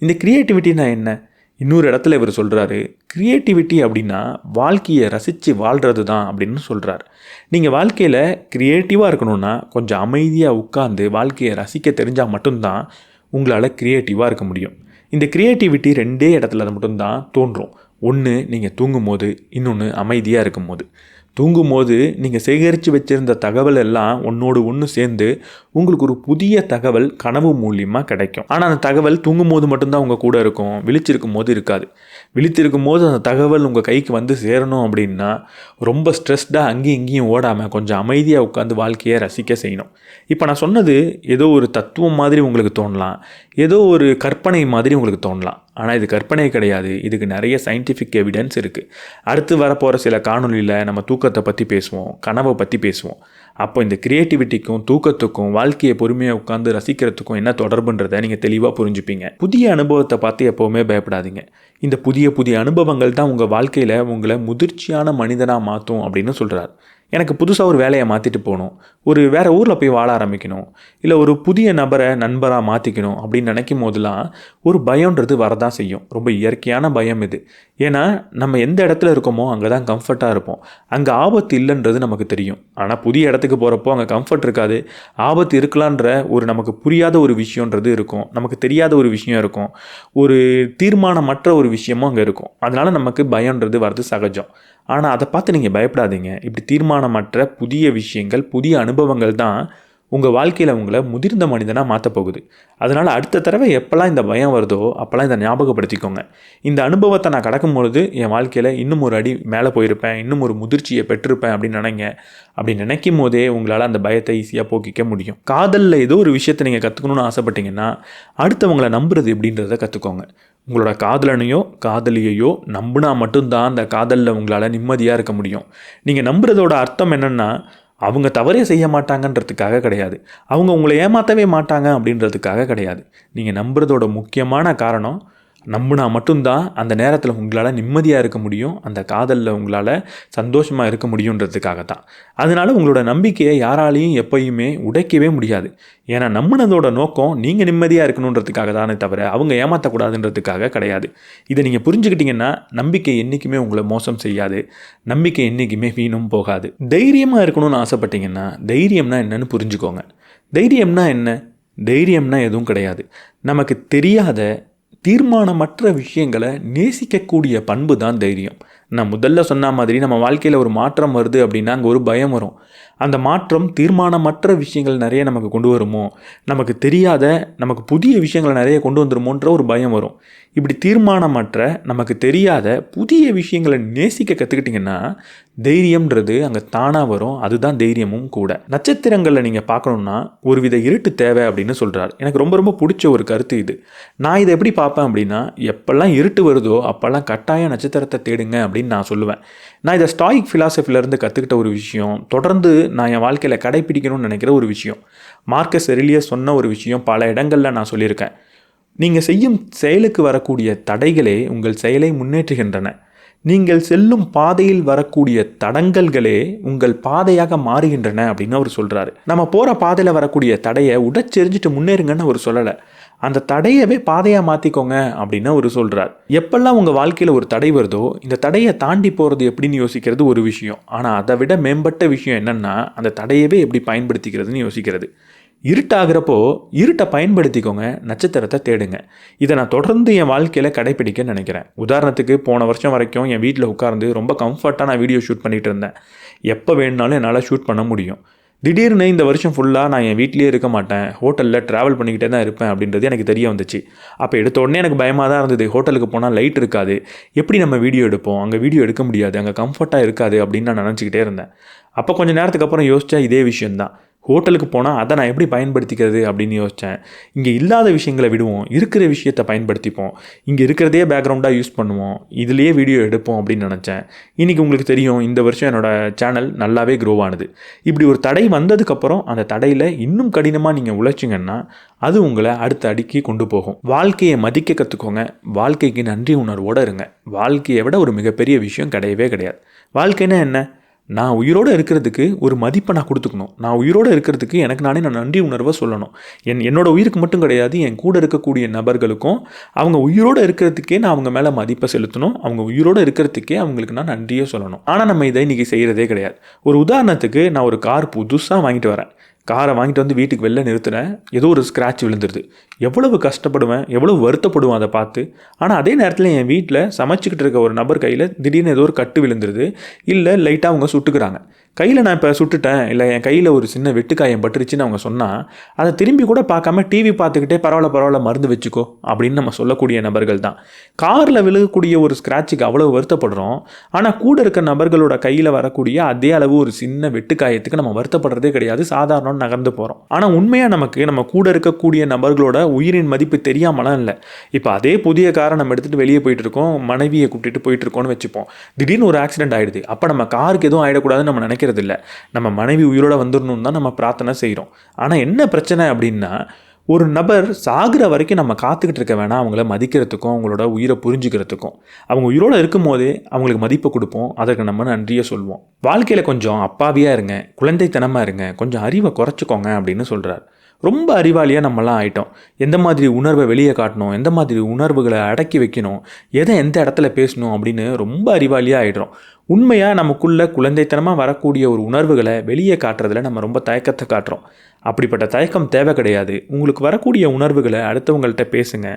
இந்த கிரியேட்டிவிட்டினா என்ன? இன்னொரு இடத்துல இவர் சொல்கிறாரு, கிரியேட்டிவிட்டி அப்படின்னா வாழ்க்கையை ரசித்து வாழ்கிறது தான் அப்படின்னு சொல்கிறார். நீங்கள் வாழ்க்கையில் க்ரியேட்டிவாக இருக்கணும்னா கொஞ்சம் அமைதியாக உட்கார்ந்து வாழ்க்கையை ரசிக்க தெரிஞ்சால் மட்டும்தான் உங்களால் க்ரியேட்டிவாக இருக்க முடியும். இந்த க்ரியேட்டிவிட்டி 2 இடத்துல மட்டும்தான் தோன்றும். ஒன்று நீங்கள் தூங்கும் போது, இன்னொன்று அமைதியாக இருக்கும் போது. தூங்கும்போது நீங்கள் சேகரித்து வச்சுருந்த தகவல் எல்லாம் ஒன்றோடு ஒன்று சேர்ந்து உங்களுக்கு ஒரு புதிய தகவல் கனவு மூலியமாக கிடைக்கும். ஆனால் அந்த தகவல் தூங்கும்போது மட்டும்தான் உங்கள் கூட இருக்கும், விழிச்சிருக்கும் போது இருக்காது. விழித்திருக்கும் போது அந்த தகவல் உங்கள் கைக்கு வந்து சேரணும் அப்படின்னா ரொம்ப ஸ்ட்ரெஸ்டாக அங்கேயும் இங்கேயும் ஓடாமல் கொஞ்சம் அமைதியாக உட்காந்து வாழ்க்கையை ரசிக்க செய்யணும். இப்போ நான் சொன்னது ஏதோ ஒரு தத்துவம் மாதிரி உங்களுக்கு தோணலாம், ஏதோ ஒரு கற்பனை மாதிரி உங்களுக்கு தோணலாம். ஆனால் இது கற்பனை கிடையாது, இதுக்கு நிறைய சயின்டிஃபிக் எவிடன்ஸ் இருக்குது. அடுத்து வரப்போகிற சில காணொலியில் நம்ம தூக்கத்தை பற்றி பேசுவோம், கனவை பற்றி பேசுவோம். அப்போ இந்த க்ரியேட்டிவிட்டிக்கும் தூக்கத்துக்கும் வாழ்க்கையை பொறுமையாக உட்காந்து ரசிக்கிறதுக்கும் என்ன தொடர்புன்றதை நீங்கள் தெளிவாக புரிஞ்சுப்பீங்க. புதிய அனுபவத்தை பார்த்து எப்போவுமே பயப்படாதீங்க. இந்த புதிய அனுபவங்கள் தான் உங்கள் வாழ்க்கையில் உங்களை முதிர்ச்சியான மனிதனாக மாற்றும் அப்படின்னு சொல்கிறார். எனக்கு புதுசாக ஒரு வேலையை மாற்றிட்டு போகணும், ஒரு வேறு ஊரில் போய் வாழ ஆரம்பிக்கணும், இல்லை ஒரு புதிய நபரை நண்பராக மாற்றிக்கணும் அப்படின்னு நினைக்கும் போதெல்லாம் ஒரு பயம்ன்றது வரதான் செய்யும். ரொம்ப இயற்கையான பயம் இது. ஏன்னா நம்ம எந்த இடத்துல இருக்கோமோ அங்கே தான் கம்ஃபர்ட்டாக இருப்போம், அங்கே ஆபத்து இல்லைன்றது நமக்கு தெரியும். ஆனால் புதிய இடத்துக்கு போகிறப்போ அங்கே கம்ஃபர்ட் இருக்காது, ஆபத்து இருக்கலான்ற ஒரு நமக்கு புரியாத ஒரு விஷயன்றது இருக்கும், நமக்கு தெரியாத ஒரு விஷயம் இருக்கும், ஒரு தீர்மானமற்ற ஒரு விஷயமும் அங்கே இருக்கும். அதனால் நமக்கு பயம்ன்றது வர்றது சகஜம். ஆனால் அதை பார்த்து நீங்கள் பயப்படாதீங்க. இப்படி தீர்மானமற்ற புதிய விஷயங்கள், புதிய அனுபவங்கள் தான் உங்கள் வாழ்க்கையில் உங்களை முதிர்ந்த மனிதனாக மாற்றப் போகுது. அதனால் அடுத்த தடவை எப்போல்லாம் இந்த பயம் வருதோ அப்போல்லாம் இதை ஞாபகப்படுத்திக்கோங்க. இந்த அனுபவத்தை நான் கடக்கும்பொழுது என் வாழ்க்கையில் இன்னும் ஒரு அடி மேலே போயிருப்பேன், இன்னும் ஒரு முதிர்ச்சியை பெற்றிருப்பேன் அப்படின்னு நினைங்க. அப்படி நினைக்கும் போதே உங்களால் அந்த பயத்தை ஈஸியாக போக்கிக்க முடியும். காதலில் ஏதோ ஒரு விஷயத்தை நீங்கள் கற்றுக்கணுன்னு ஆசைப்பட்டீங்கன்னா அடுத்தவங்களை நம்புறது எப்படின்றத கற்றுக்கோங்க. உங்களோட காதலனையோ காதலியையோ நம்பினா மட்டும்தான் அந்த காதலில் உங்களால் நிம்மதியாக இருக்க முடியும். நீங்கள் நம்புறதோட அர்த்தம் என்னென்னா அவங்க தவறே செய்ய மாட்டாங்கன்றதுக்காக கிடையாது, அவங்க உங்களை ஏமாற்றவே மாட்டாங்க அப்படின்றதுக்காக கிடையாது. நீங்கள் நம்புறதோட முக்கியமான காரணம் நம்பினா மட்டும்தான் அந்த நேரத்தில் உங்களால் நிம்மதியாக இருக்க முடியும், அந்த காதலில் உங்களால் சந்தோஷமாக இருக்க முடியுன்றதுக்காக தான். அதனால் உங்களோட நம்பிக்கையை யாராலையும் எப்பயுமே உடைக்கவே முடியாது. ஏன்னா நம்பினதோட நோக்கம் நீங்கள் நிம்மதியாக இருக்கணுன்றதுக்காக தானே தவிர அவங்க ஏமாற்றக்கூடாதுன்றதுக்காக கிடையாது. இதை நீங்கள் புரிஞ்சுக்கிட்டீங்கன்னா நம்பிக்கை என்றைக்குமே உங்களை மோசம் செய்யாது, நம்பிக்கை என்றைக்குமே வீணும் போகாது. தைரியமாக இருக்கணும்னு ஆசைப்பட்டீங்கன்னா தைரியம்னா என்னன்னு புரிஞ்சுக்கோங்க. தைரியம்னா என்ன? தைரியம்னா எதுவும் கிடையாது, நமக்கு தெரியாத தீர்மானமற்ற விஷயங்களை நேசிக்கக்கூடிய பண்பு தான் தைரியம். நான் முதல்ல சொன்ன மாதிரி நம்ம வாழ்க்கையில் ஒரு மாற்றம் வருது அப்படின்னா அங்கே ஒரு பயம் வரும். அந்த மாற்றம் தீர்மானமற்ற விஷயங்கள் நிறைய நமக்கு கொண்டு வருமோ, நமக்கு தெரியாத நமக்கு புதிய விஷயங்களை நிறைய கொண்டு வந்துருமோன்ற ஒரு பயம் வரும். இப்படி தீர்மானமற்ற நமக்கு தெரியாத புதிய விஷயங்களை நேசிக்க கற்றுக்கிட்டிங்கன்னா தைரியம்ன்றது அங்கே தானாக வரும். அதுதான் தைரியமும் கூட. நட்சத்திரங்களில் நீங்கள் பார்க்கணுன்னா ஒரு வித இருட்டு தேவை அப்படின்னு சொல்கிறார். எனக்கு ரொம்ப ரொம்ப பிடிச்ச ஒரு கருத்து இது. நான் இதை எப்படி பார்ப்பேன் அப்படின்னா, எப்பெல்லாம் இருட்டு வருதோ அப்போல்லாம் கட்டாயம் நட்சத்திரத்தை தேடுங்க அப்படின்னு நான் சொல்லுவேன். நான் இதை ஸ்டாயிக் ஃபிலாசபிலேருந்து கற்றுக்கிட்ட ஒரு விஷயம், தொடர்ந்து நான் என் வாழ்க்கையில் கடைப்பிடிக்கணும்னு நினைக்கிற ஒரு விஷயம். மார்க்கஸ் எரிலியஸ் சொன்ன ஒரு விஷயம் பல இடங்களில் நான் சொல்லியிருக்கேன். நீங்கள் செய்யும் செயலுக்கு வரக்கூடிய தடைகளே உங்கள் செயலை முன்னேற்றுகின்றன. நீங்கள் செல்லும் பாதையில் வரக்கூடிய தடங்கல்களே உங்கள் பாதையாக மாறுகின்றன அப்படின்னு அவர் சொல்கிறாரு. நம்ம போகிற பாதையில் வரக்கூடிய தடையை உடைச்செறிஞ்சிட்டு முன்னேறுங்கன்னு அவர் சொல்லலை, அந்த தடையவே பாதையாக மாற்றிக்கோங்க அப்படின்னு அவர் சொல்கிறார். எப்பெல்லாம் உங்கள் வாழ்க்கையில் ஒரு தடை வருதோ இந்த தடையை தாண்டி போகிறது எப்படின்னு யோசிக்கிறது ஒரு விஷயம். ஆனால் அதை விட மேம்பட்ட விஷயம் என்னென்னா அந்த தடையவே எப்படி பயன்படுத்திக்கிறதுன்னு யோசிக்கிறது. இருட்டாகிறப்போ இருட்டை பயன்படுத்திக்கோங்க, நட்சத்திரத்தை தேடுங்க. இதை நான் தொடர்ந்து என் வாழ்க்கையில் கடைப்பிடிக்க நினைக்கிறேன். உதாரணத்துக்கு போன வருஷம் வரைக்கும் என் வீட்டில் உட்கார்ந்து ரொம்ப கம்ஃபர்ட்டாக நான் வீடியோ ஷூட் பண்ணிகிட்டு இருந்தேன். எப்போ வேணுனாலும் என்னால் ஷூட் பண்ண முடியும். திடீர்னு இந்த வருஷம் ஃபுல்லாக நான் என் வீட்லேயே இருக்க மாட்டேன், ஹோட்டலில் ட்ராவல் பண்ணிக்கிட்டே தான் இருப்பேன் அப்படின்றது எனக்கு தெரிய வந்துச்சு. அப்போ எடுத்த உடனே எனக்கு பயமாக தான் இருந்தது. ஹோட்டலுக்கு போனால் லைட் இருக்காது, எப்படி நம்ம வீடியோ எடுப்போம், அங்கே வீடியோ எடுக்க முடியாது, அங்கே கம்ஃபர்ட்டாக இருக்காது அப்படின்னு நான் நினச்சிக்கிட்டே இருந்தேன். அப்போ கொஞ்சம் நேரத்துக்கு அப்புறம் யோசித்தா இதே விஷயந்தான். ஹோட்டலுக்கு போனால் அதை நான் எப்படி பயன்படுத்திக்கிறது அப்படின்னு யோசித்தேன். இங்கே இல்லாத விஷயங்களை விடுவோம், இருக்கிற விஷயத்தை பயன்படுத்திப்போம், இங்கே இருக்கிறதே பேக்ரவுண்டாக யூஸ் பண்ணுவோம், இதுலேயே வீடியோ எடுப்போம் அப்படின்னு நினச்சேன். இன்றைக்கி உங்களுக்கு தெரியும், இந்த வருஷம் என்னோடய சேனல் நல்லாவே க்ரோ ஆனது. இப்படி ஒரு தடை வந்ததுக்கப்புறம் அந்த தடையில் இன்னும் கடினமாக நீங்கள் உழைச்சிங்கன்னா அது உங்களை அடுத்த அடிக்கு கொண்டு போகும். வாழ்க்கையை மதிக்க கற்றுக்கோங்க, வாழ்க்கைக்கு நன்றி உணர்வோடு இருங்க. வாழ்க்கையை விட ஒரு மிகப்பெரிய விஷயம் கிடையவே கிடையாது. வாழ்க்கைன்னா என்ன? நான் உயிரோடு இருக்கிறதுக்கு ஒரு மதிப்பை நான் கொடுத்துக்கணும். நான் உயிரோடு இருக்கிறதுக்கு எனக்கு நானே நான் நன்றி உணர்வை சொல்லணும். என்னோட உயிருக்கு மட்டும் கிடையாது, என் கூட இருக்கக்கூடிய நபர்களுக்கும் அவங்க உயிரோடு இருக்கிறதுக்கே நான் அவங்க மேலே மதிப்பை செலுத்தணும். அவங்க உயிரோடு இருக்கிறதுக்கே அவங்களுக்கு நான் நன்றியே சொல்லணும். ஆனால் நம்ம இதை இன்றைக்கி செய்கிறதே கிடையாது. ஒரு உதாரணத்துக்கு நான் ஒரு கார் புதுசாக வாங்கிட்டு வரேன். காரை வாங்கிட்டு வந்து வீட்டுக்கு வெளில நிறுத்துறேன், ஏதோ ஒரு ஸ்க்ராட்ச் விழுந்துருது. எவ்வளவு கஷ்டப்படுவேன், எவ்வளவு வருத்தப்படுவேன் அதை பார்த்து. ஆனால் அதே நேரத்தில் என் வீட்டில் சமைச்சிக்கிட்டு இருக்க ஒரு நபர் கையில் திடீர்னு ஏதோ ஒரு கட்டு விழுந்துருது, இல்லை லைட்டாக அவங்க சுட்டுக்கிறாங்க. கையில் நான் இப்போ சுட்டுட்டேன், இல்லை என் கையில் ஒரு சின்ன வெட்டுக்காயம் பட்டுருச்சுன்னு அவங்க சொன்னால், அதை திரும்பி கூட பார்க்காம டிவி பார்த்துக்கிட்டே பரவாயில்ல மருந்து வச்சுக்கோ அப்படின்னு நம்ம சொல்லக்கூடிய நபர்கள் தான். காரில் விழுகக்கூடிய ஒரு ஸ்க்ராட்சுக்கு அவ்வளோ வருத்தப்படுறோம், ஆனால் கூட இருக்க நபர்களோட கையில் வரக்கூடிய அதே அளவு ஒரு சின்ன வெட்டுக்காயத்துக்கு நம்ம வருத்தப்படுறதே கிடையாது, சாதாரண நகர்ந்து போகிறோம். ஆனால் உண்மையாக நமக்கு நம்ம கூட இருக்கக்கூடிய நபர்களோட உயிரின் மதிப்பு தெரியாமலாம் இல்லை. இப்போ அதே புதிய காரை நம்ம எடுத்துகிட்டு வெளியே போயிட்டு இருக்கோம், மனைவியை கூப்பிட்டு போயிட்டு இருக்கோம்னு வச்சுப்போம். திடீர்னு ஒரு ஆக்சிடென்ட் ஆகிடுது. அப்போ நம்ம காருக்கு எதுவும் ஆகிடக்கூடாதுன்னு நம்ம நினைக்கிறது இல்லை. நம்ம மனைவி உயிரோட வந்துடணும்னு தான் நம்ம பிரார்த்தனை செய்கிறோம். ஆனால் என்ன பிரச்சனை அப்படின்னா, ஒரு நபர் சாகிற வரைக்கும் நம்ம காத்துக்கிட்டு இருக்க வேணாம். அவங்கள மதிக்கிறதுக்கும் அவங்களோட உயிரை புரிஞ்சுக்கிறதுக்கும். அவங்க உயிரோடு இருக்கும் போதே அவங்களுக்கு மதிப்பை கொடுப்போம், அதற்கு நம்ம நன்றியை சொல்வோம். வாழ்க்கையில் கொஞ்சம் அப்பாவியாக இருங்க, குழந்தைத்தனமாக இருங்க, கொஞ்சம் அறிவை குறைச்சிக்கோங்க அப்படின்னு சொல்கிறார். ரொம்ப அறிவாளியாக நம்மலாம் ஆகிட்டோம். எந்த மாதிரி உணர்வை வெளியே காட்டணும், எந்த மாதிரி உணர்வுகளை அடக்கி வைக்கணும், எதை எந்த இடத்துல பேசணும் அப்படின்னு ரொம்ப அறிவாளியாக ஆகிடுறோம். உண்மையாக நமக்குள்ளே குழந்தைத்தனமாக வரக்கூடிய ஒரு உணர்வுகளை வெளியே காட்டுறதுல நம்ம ரொம்ப தயக்கத்தை காட்டுறோம். அப்படிப்பட்ட தயக்கம் தேவை கிடையாது. உங்களுக்கு வரக்கூடிய உணர்வுகளை அடுத்தவங்கள்ட்ட பேசுங்க.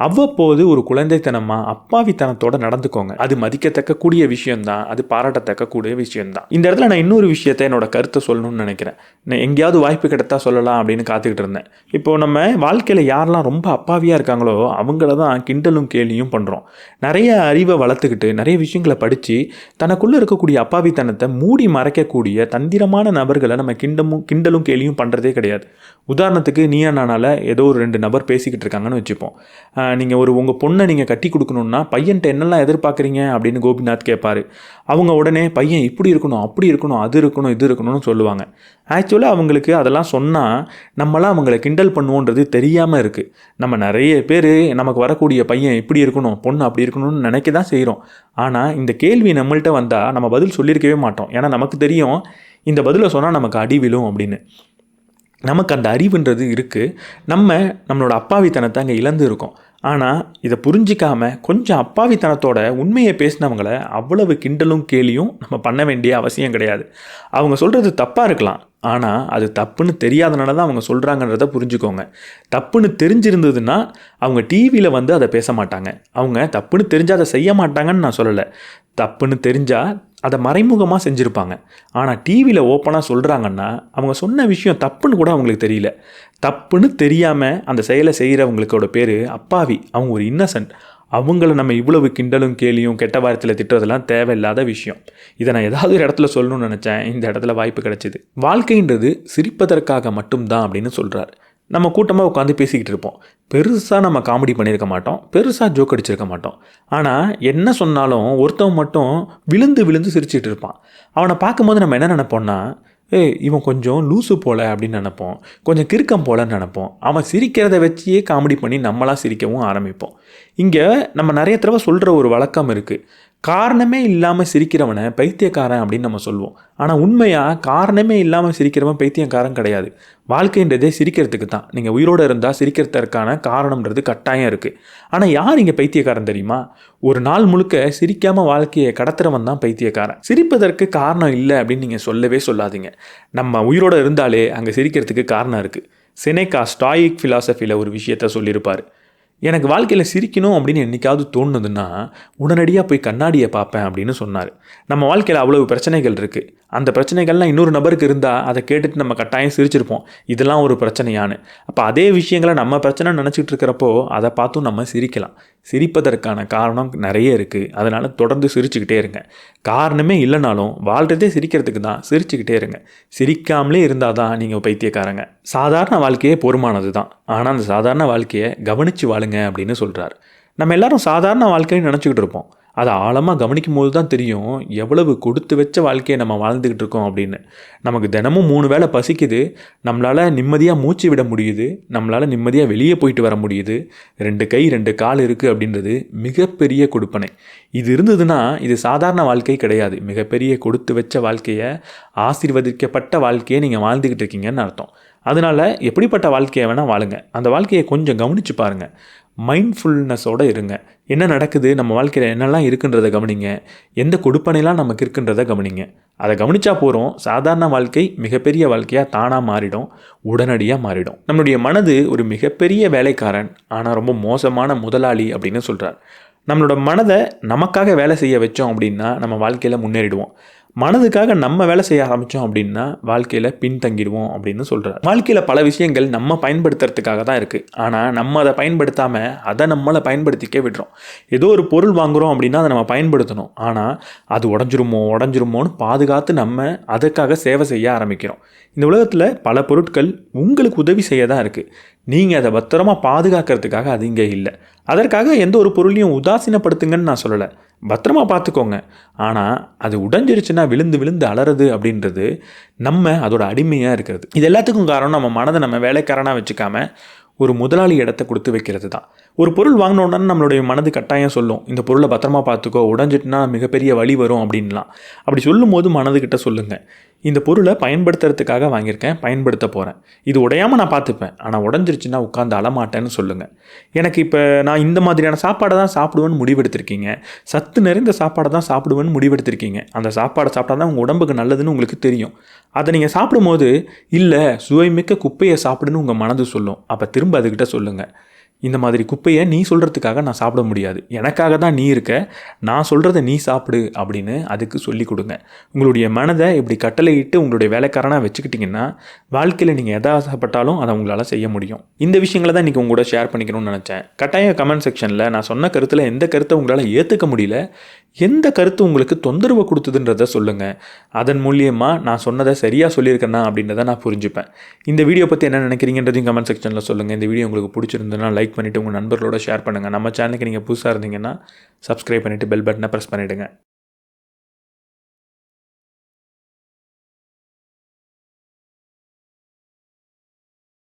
அவ்வப்போது ஒரு குழந்தைத்தனமாக அப்பாவித்தனத்தோடு நடந்துக்கோங்க. அது மதிக்கத்தக்க கூடிய விஷயந்தான், அது பாராட்டத்தக்க கூடிய விஷயந்தான். இந்த இடத்துல நான் இன்னொரு விஷயத்தை என்னோட கருத்தை சொல்லணும்னு நினைக்கிறேன். நான் எங்கேயாவது வாய்ப்பு கிடைத்தா சொல்லலாம் அப்படின்னு காத்துக்கிட்டு இருந்தேன். இப்போது நம்ம வாழ்க்கையில் யாரெல்லாம் ரொம்ப அப்பாவியாக இருக்காங்களோ அவங்கள தான் கிண்டலும் கேலியும் பண்ணுறோம். நிறைய அறிவை வளர்த்துக்கிட்டு நிறைய விஷயங்களை படித்து தனக்குள்ளே இருக்கக்கூடிய அப்பாவித்தனத்தை மூடி மறைக்கக்கூடிய தந்திரமான நபர்களை நம்ம கிண்டலும் கேலியும் பண்ணுறதே கிடையாது. உதாரணத்துக்கு நீயா நானால ஏதோ ஒரு 2 நபர் பேசிக்கிட்டு இருக்காங்கன்னு வச்சுப்போம். நீங்கள் உங்கள் பொண்ணை நீங்கள் கட்டி கொடுக்கணுன்னா பையன்ட்ட என்னெல்லாம் எதிர்பார்க்குறீங்க அப்படின்னு கோபிநாத் கேட்பார். அவங்க உடனே பையன் இப்படி இருக்கணும், அப்படி இருக்கணும், அது இருக்கணும், இது இருக்கணும்னு சொல்லுவாங்க. ஆக்சுவலாக அவங்களுக்கு அதெல்லாம் சொன்னால் நம்மளாம் அவங்கள கிண்டல் பண்ணுவோன்றது தெரியாமல் இருக்குது. நம்ம நிறைய பேர் நமக்கு வரக்கூடிய பையன் இப்படி இருக்கணும், பொண்ணு அப்படி இருக்கணும்னு நினைக்க தான் செய்கிறோம். ஆனால் இந்த கேள்வி நம்மள்கிட்ட வந்தால் நம்ம பதில் சொல்லியிருக்கவே மாட்டோம். ஏன்னா நமக்கு தெரியும் இந்த பதிலை சொன்னால் நமக்கு அடி விழும் அப்படின்னு. நமக்கு அந்த அறிவுன்றது இருக்குது. நம்மளோட அப்பாவித்தனத்தை அங்கே இழந்து இருக்கோம். ஆனால் இதை புரிஞ்சிக்காமல் கொஞ்சம் அப்பாவித்தனத்தோட உண்மையை பேசினவங்கள அவ்வளவு கிண்டலும் கேலியும் நம்ம பண்ண வேண்டிய அவசியம் கிடையாது. அவங்க சொல்கிறது தப்பாக இருக்கலாம், ஆனால் அது தப்புன்னு தெரியாதனால தான் அவங்க சொல்கிறாங்கன்றதை புரிஞ்சுக்கோங்க. தப்புன்னு தெரிஞ்சிருந்ததுன்னா அவங்க டிவியில் வந்து அதை பேச மாட்டாங்க. அவங்க தப்புன்னு தெரிஞ்சால் அதை செய்ய மாட்டாங்கன்னு நான் சொல்லலை. தப்புன்னு தெரிஞ்சால் அதை மறைமுகமாக செஞ்சுருப்பாங்க. ஆனால் டிவியில் ஓப்பனாக சொல்கிறாங்கன்னா அவங்க சொன்ன விஷயம் தப்புன்னு கூட அவங்களுக்கு தெரியல. தப்புன்னு தெரியாமல் அந்த செயலை செய்கிறவங்களுக்கோட பேர் அப்பாவி. அவங்க ஒரு இன்னசென்ட். அவங்கள நம்ம இவ்வளவு கிண்டலும் கேலியும் கெட்ட வார்த்தையில் திட்டுறதெல்லாம் தேவையில்லாத விஷயம். இதை நான் ஏதாவது ஒரு இடத்துல சொல்லணும்னு நினச்சேன், இந்த இடத்துல வாய்ப்பு கிடைச்சிது. வாழ்க்கைன்றது சிரிப்பதற்காக மட்டும்தான் அப்படின்னு சொல்கிறார். நம்ம கூட்டமாக உட்காந்து பேசிக்கிட்டு இருப்போம். பெருசாக நம்ம காமெடி பண்ணியிருக்க மாட்டோம், பெருசாக ஜோக் அடிச்சிருக்க மாட்டோம். ஆனால் என்ன சொன்னாலும் ஒருத்தவன் மட்டும் விழுந்து விழுந்து சிரிச்சிட்டு இருப்பான். அவனை பார்க்கும்போது நம்ம என்ன நினைப்போம்னா, இவன் கொஞ்சம் லூசு போல அப்படின்னு நினைப்போம், கொஞ்சம் கிறுக்கம் போலன்னு நினைப்போம். அவன் சிரிக்கிறத வச்சியே காமெடி பண்ணி நம்மளாம் சிரிக்கவும் ஆரம்பிப்போம். இங்கே நம்ம நிறைய தடவை சொல்கிற ஒரு வழக்கம் இருக்குது. காரணமே இல்லாமல் சிரிக்கிறவனை பைத்தியக்காரன் அப்படின்னு நம்ம சொல்லுவோம். ஆனால் உண்மையாக காரணமே இல்லாமல் சிரிக்கிறவன் பைத்தியக்காரன் கிடையாது. வாழ்க்கைன்றதே சிரிக்கிறதுக்கு தான். நீங்கள் உயிரோடு இருந்தால் சிரிக்கிறதுக்கான காரணம்ன்றது கட்டாயம் இருக்குது. ஆனால் யார் இங்கே பைத்தியக்காரன் தெரியுமா? ஒரு நாள் முழுக்க சிரிக்காமல் வாழ்க்கையை கடத்துறவன் தான் பைத்தியக்காரன். சிரிப்பதற்கு காரணம் இல்லை அப்படின்னு நீங்கள் சொல்லவே சொல்லாதீங்க. நம்ம உயிரோடு இருந்தாலே அங்கே சிரிக்கிறதுக்கு காரணம் இருக்குது. செனேகா ஸ்டாயிக் ஃபிலாசபியில் ஒரு விஷயத்த சொல்லியிருப்பார். எனக்கு வாழ்க்கையில் சிரிக்கணும் அப்படின்னு என்றைக்காவது தோணுதுன்னா உடனடியாக போய் கண்ணாடியை பார்ப்பேன் அப்படின்னு சொன்னார். நம்ம வாழ்க்கையில் அவ்வளவு பிரச்சனைகள் இருக்குது. அந்த பிரச்சனைகள்லாம் இன்னொரு நபருக்கு இருந்தால் அதை கேட்டுட்டு நம்ம கட்டாயம் சிரிச்சிருப்போம், இதெல்லாம் ஒரு பிரச்சனையானு. அப்போ அதே விஷயங்களை நம்ம பிரச்சனை நினச்சிட்டு இருக்கிறப்போ அதை பார்த்தும் நம்ம சிரிக்கலாம். சிரிப்பதற்கான காரணம் நிறைய இருக்குது. அதனால் தொடர்ந்து சிரிச்சுக்கிட்டே இருங்க. காரணமே இல்லைனாலும் வாழ்கிறதே சிரிக்கிறதுக்கு தான், சிரிச்சுக்கிட்டே இருங்க. சிரிக்காமலே இருந்தால் தான் நீங்கள் பைத்தியக்காரங்க. சாதாரண வாழ்க்கையே பொறுமானது தான், ஆனால் அந்த சாதாரண வாழ்க்கையை கவனித்து வாழுங்க அப்படின்னு சொல்கிறார். நம்ம எல்லாரும் சாதாரண வாழ்க்கைன்னு நினச்சிக்கிட்டு இருப்போம். அதை ஆழமாக கவனிக்கும் போது தான் தெரியும் எவ்வளவு கொடுத்து வச்ச வாழ்க்கையை நம்ம வாழ்ந்துக்கிட்டு இருக்கோம் அப்படின்னு. நமக்கு தினமும் 3 வேளை பசிக்குது, நம்மளால் நிம்மதியாக மூச்சு விட முடியுது, நம்மளால் நிம்மதியாக வெளியே போயிட்டு வர முடியுது, 2 கை 2 கால் இருக்குது அப்படின்றது மிகப்பெரிய கொடுப்பனை. இது இருந்ததுன்னா இது சாதாரண வாழ்க்கை கிடையாது. மிகப்பெரிய கொடுத்து வச்ச வாழ்க்கையை, ஆசீர்வதிக்கப்பட்ட வாழ்க்கையை நீங்கள் வாழ்ந்துக்கிட்டு இருக்கீங்கன்னு அர்த்தம். அதனால் எப்படிப்பட்ட வாழ்க்கையை வேணால் வாழுங்க. அந்த வாழ்க்கையை கொஞ்சம் கவனித்து பாருங்கள். மைண்ட்ஃபுல்னஸோடு இருங்க. என்ன நடக்குது, நம்ம வாழ்க்கையில் என்னெல்லாம் இருக்குன்றதை கவனிங்க. எந்த கொடுப்பனைலாம் நமக்கு இருக்குன்றதை கவனிங்க. அதை கவனித்தா போகிறோம், சாதாரண வாழ்க்கை மிகப்பெரிய வாழ்க்கையாக தானாக மாறிடும், உடனடியாக மாறிடும். நம்மளுடைய மனது ஒரு மிகப்பெரிய வேலைக்காரன், ஆனால் ரொம்ப மோசமான முதலாளி அப்படின்னு சொல்கிறார். நம்மளோட மனதை நமக்காக வேலை செய்ய வச்சோம் அப்படின்னா நம்ம வாழ்க்கையில் முன்னேறிடுவோம். மனதுக்காக நம்ம வேலை செய்ய ஆரம்பித்தோம் அப்படின்னா வாழ்க்கையில் பின்தங்கிடுவோம் அப்படின்னு சொல்கிறார். வாழ்க்கையில் பல விஷயங்கள் நம்ம பயன்படுத்துறதுக்காக தான் இருக்குது. ஆனால் நம்ம அதை பயன்படுத்தாமல் அதை நம்மளை பயன்படுத்திக்கே விடுறோம். ஏதோ ஒரு பொருள் வாங்குகிறோம் அப்படின்னா அதை நம்ம பயன்படுத்தணும். ஆனால் அது உடஞ்சிருமோன்னு பாதுகாத்து நம்ம அதுக்காக சேவை செய்ய ஆரம்பிக்கிறோம். இந்த உலகத்தில் பல பொருட்கள் உங்களுக்கு உதவி செய்ய தான் இருக்குது. நீங்கள் அதை பத்திரமா பாதுகாக்கிறதுக்காக அது இங்கே இல்லை. அதற்காக எந்த ஒரு பொருளையும் உதாசீனப்படுத்துங்கன்னு நான் சொல்லலை. பத்திரமா பார்த்துக்கோங்க. ஆனால் அது உடைஞ்சிருச்சுன்னா விழுந்து அலறது அப்படின்றது நம்ம அதோட அடிமையாக இருக்கிறது. இது எல்லாத்துக்கும் காரணம் நம்ம மனதை நம்ம வேலைக்காரனாக வச்சுக்காமல் ஒரு முதலாளி இடத்த கொடுத்து வைக்கிறது தான். ஒரு பொருள் வாங்கினோன்னா நம்மளுடைய மனது கட்டாயம் சொல்லும், இந்த பொருளை பத்திரமா பார்த்துக்கோ, உடைஞ்சிட்டுனா மிகப்பெரிய வலி வரும் அப்படின்லாம். அப்படி சொல்லும் போது மனதுக்கிட்ட சொல்லுங்கள், இந்த பொருளை பயன்படுத்துறதுக்காக வாங்கியிருக்கேன், பயன்படுத்த போகிறேன். இது உடையாமல் நான் பார்த்துப்பேன், ஆனால் உடஞ்சிருச்சுன்னா உட்காந்து அழமாட்டேன்னு சொல்லுங்கள். எனக்கு இப்போ நான் இந்த மாதிரியான சாப்பாடை தான் சாப்பிடுவேன்னு முடிவெடுத்திருக்கீங்க, சத்து நிறைந்த சாப்பாடை தான் சாப்பிடுவேன்னு முடிவெடுத்திருக்கீங்க. அந்த சாப்பாடை சாப்பிட்டா தான் உங்கள் உடம்புக்கு நல்லதுன்னு உங்களுக்கு தெரியும். அதை நீங்கள் சாப்பிடும்போது இல்லை சுவைமிக்க குப்பையை சாப்பிடுன்னு உங்கள் மனது சொல்லும். அப்போ திரும்ப அதுக்கிட்ட சொல்லுங்கள், இந்த மாதிரி குப்பையை நீ சொல்கிறதுக்காக நான் சாப்பிட முடியாது, எனக்காக தான் நீ இருக்க, நான் சொல்கிறத நீ சாப்பிடு அப்படின்னு அதுக்கு சொல்லி கொடுங்க. உங்களுடைய மனதை இப்படி கட்டளையிட்டு உங்களுடைய வேலைக்காரனாக வச்சுக்கிட்டிங்கன்னா வாழ்க்கையில் நீங்கள் எதை ஆசைப்பட்டாலும் அதை உங்களால் செய்ய முடியும். இந்த விஷயங்களை தான் இன்றைக்கி உங்களோட ஷேர் பண்ணிக்கணும்னு நினச்சேன். கட்டாயம் கமெண்ட் செக்ஷனில் நான் சொன்ன கருத்தில் எந்த கருத்தை உங்களால் ஏற்றுக்க முடியல, எந்த கருத்து உங்களுக்கு தொந்தரவு கொடுத்ததுன்றதை சொல்லுங்கள். அதன் மூலியமாக நான் சொன்னதை சரியாக சொல்லியிருக்கேன்னா அப்படின்றத நான் புரிஞ்சுப்பேன். இந்த வீடியோ பற்றி என்ன நினைக்கிறீங்கன்றதையும் கமெண்ட் செக்ஷனில் சொல்லுங்கள். இந்த வீடியோ உங்களுக்கு பிடிச்சிருந்ததுன்னா லைக் பண்ணிவிட்டு உங்கள் நண்பர்களோட ஷேர் பண்ணுங்கள். நம்ம சேனலுக்கு நீங்கள் புதுசாக இருந்தீங்கன்னா சப்ஸ்கிரைப் பண்ணிவிட்டு பெல் பட்டனை ப்ரெஸ் பண்ணிவிடுங்க.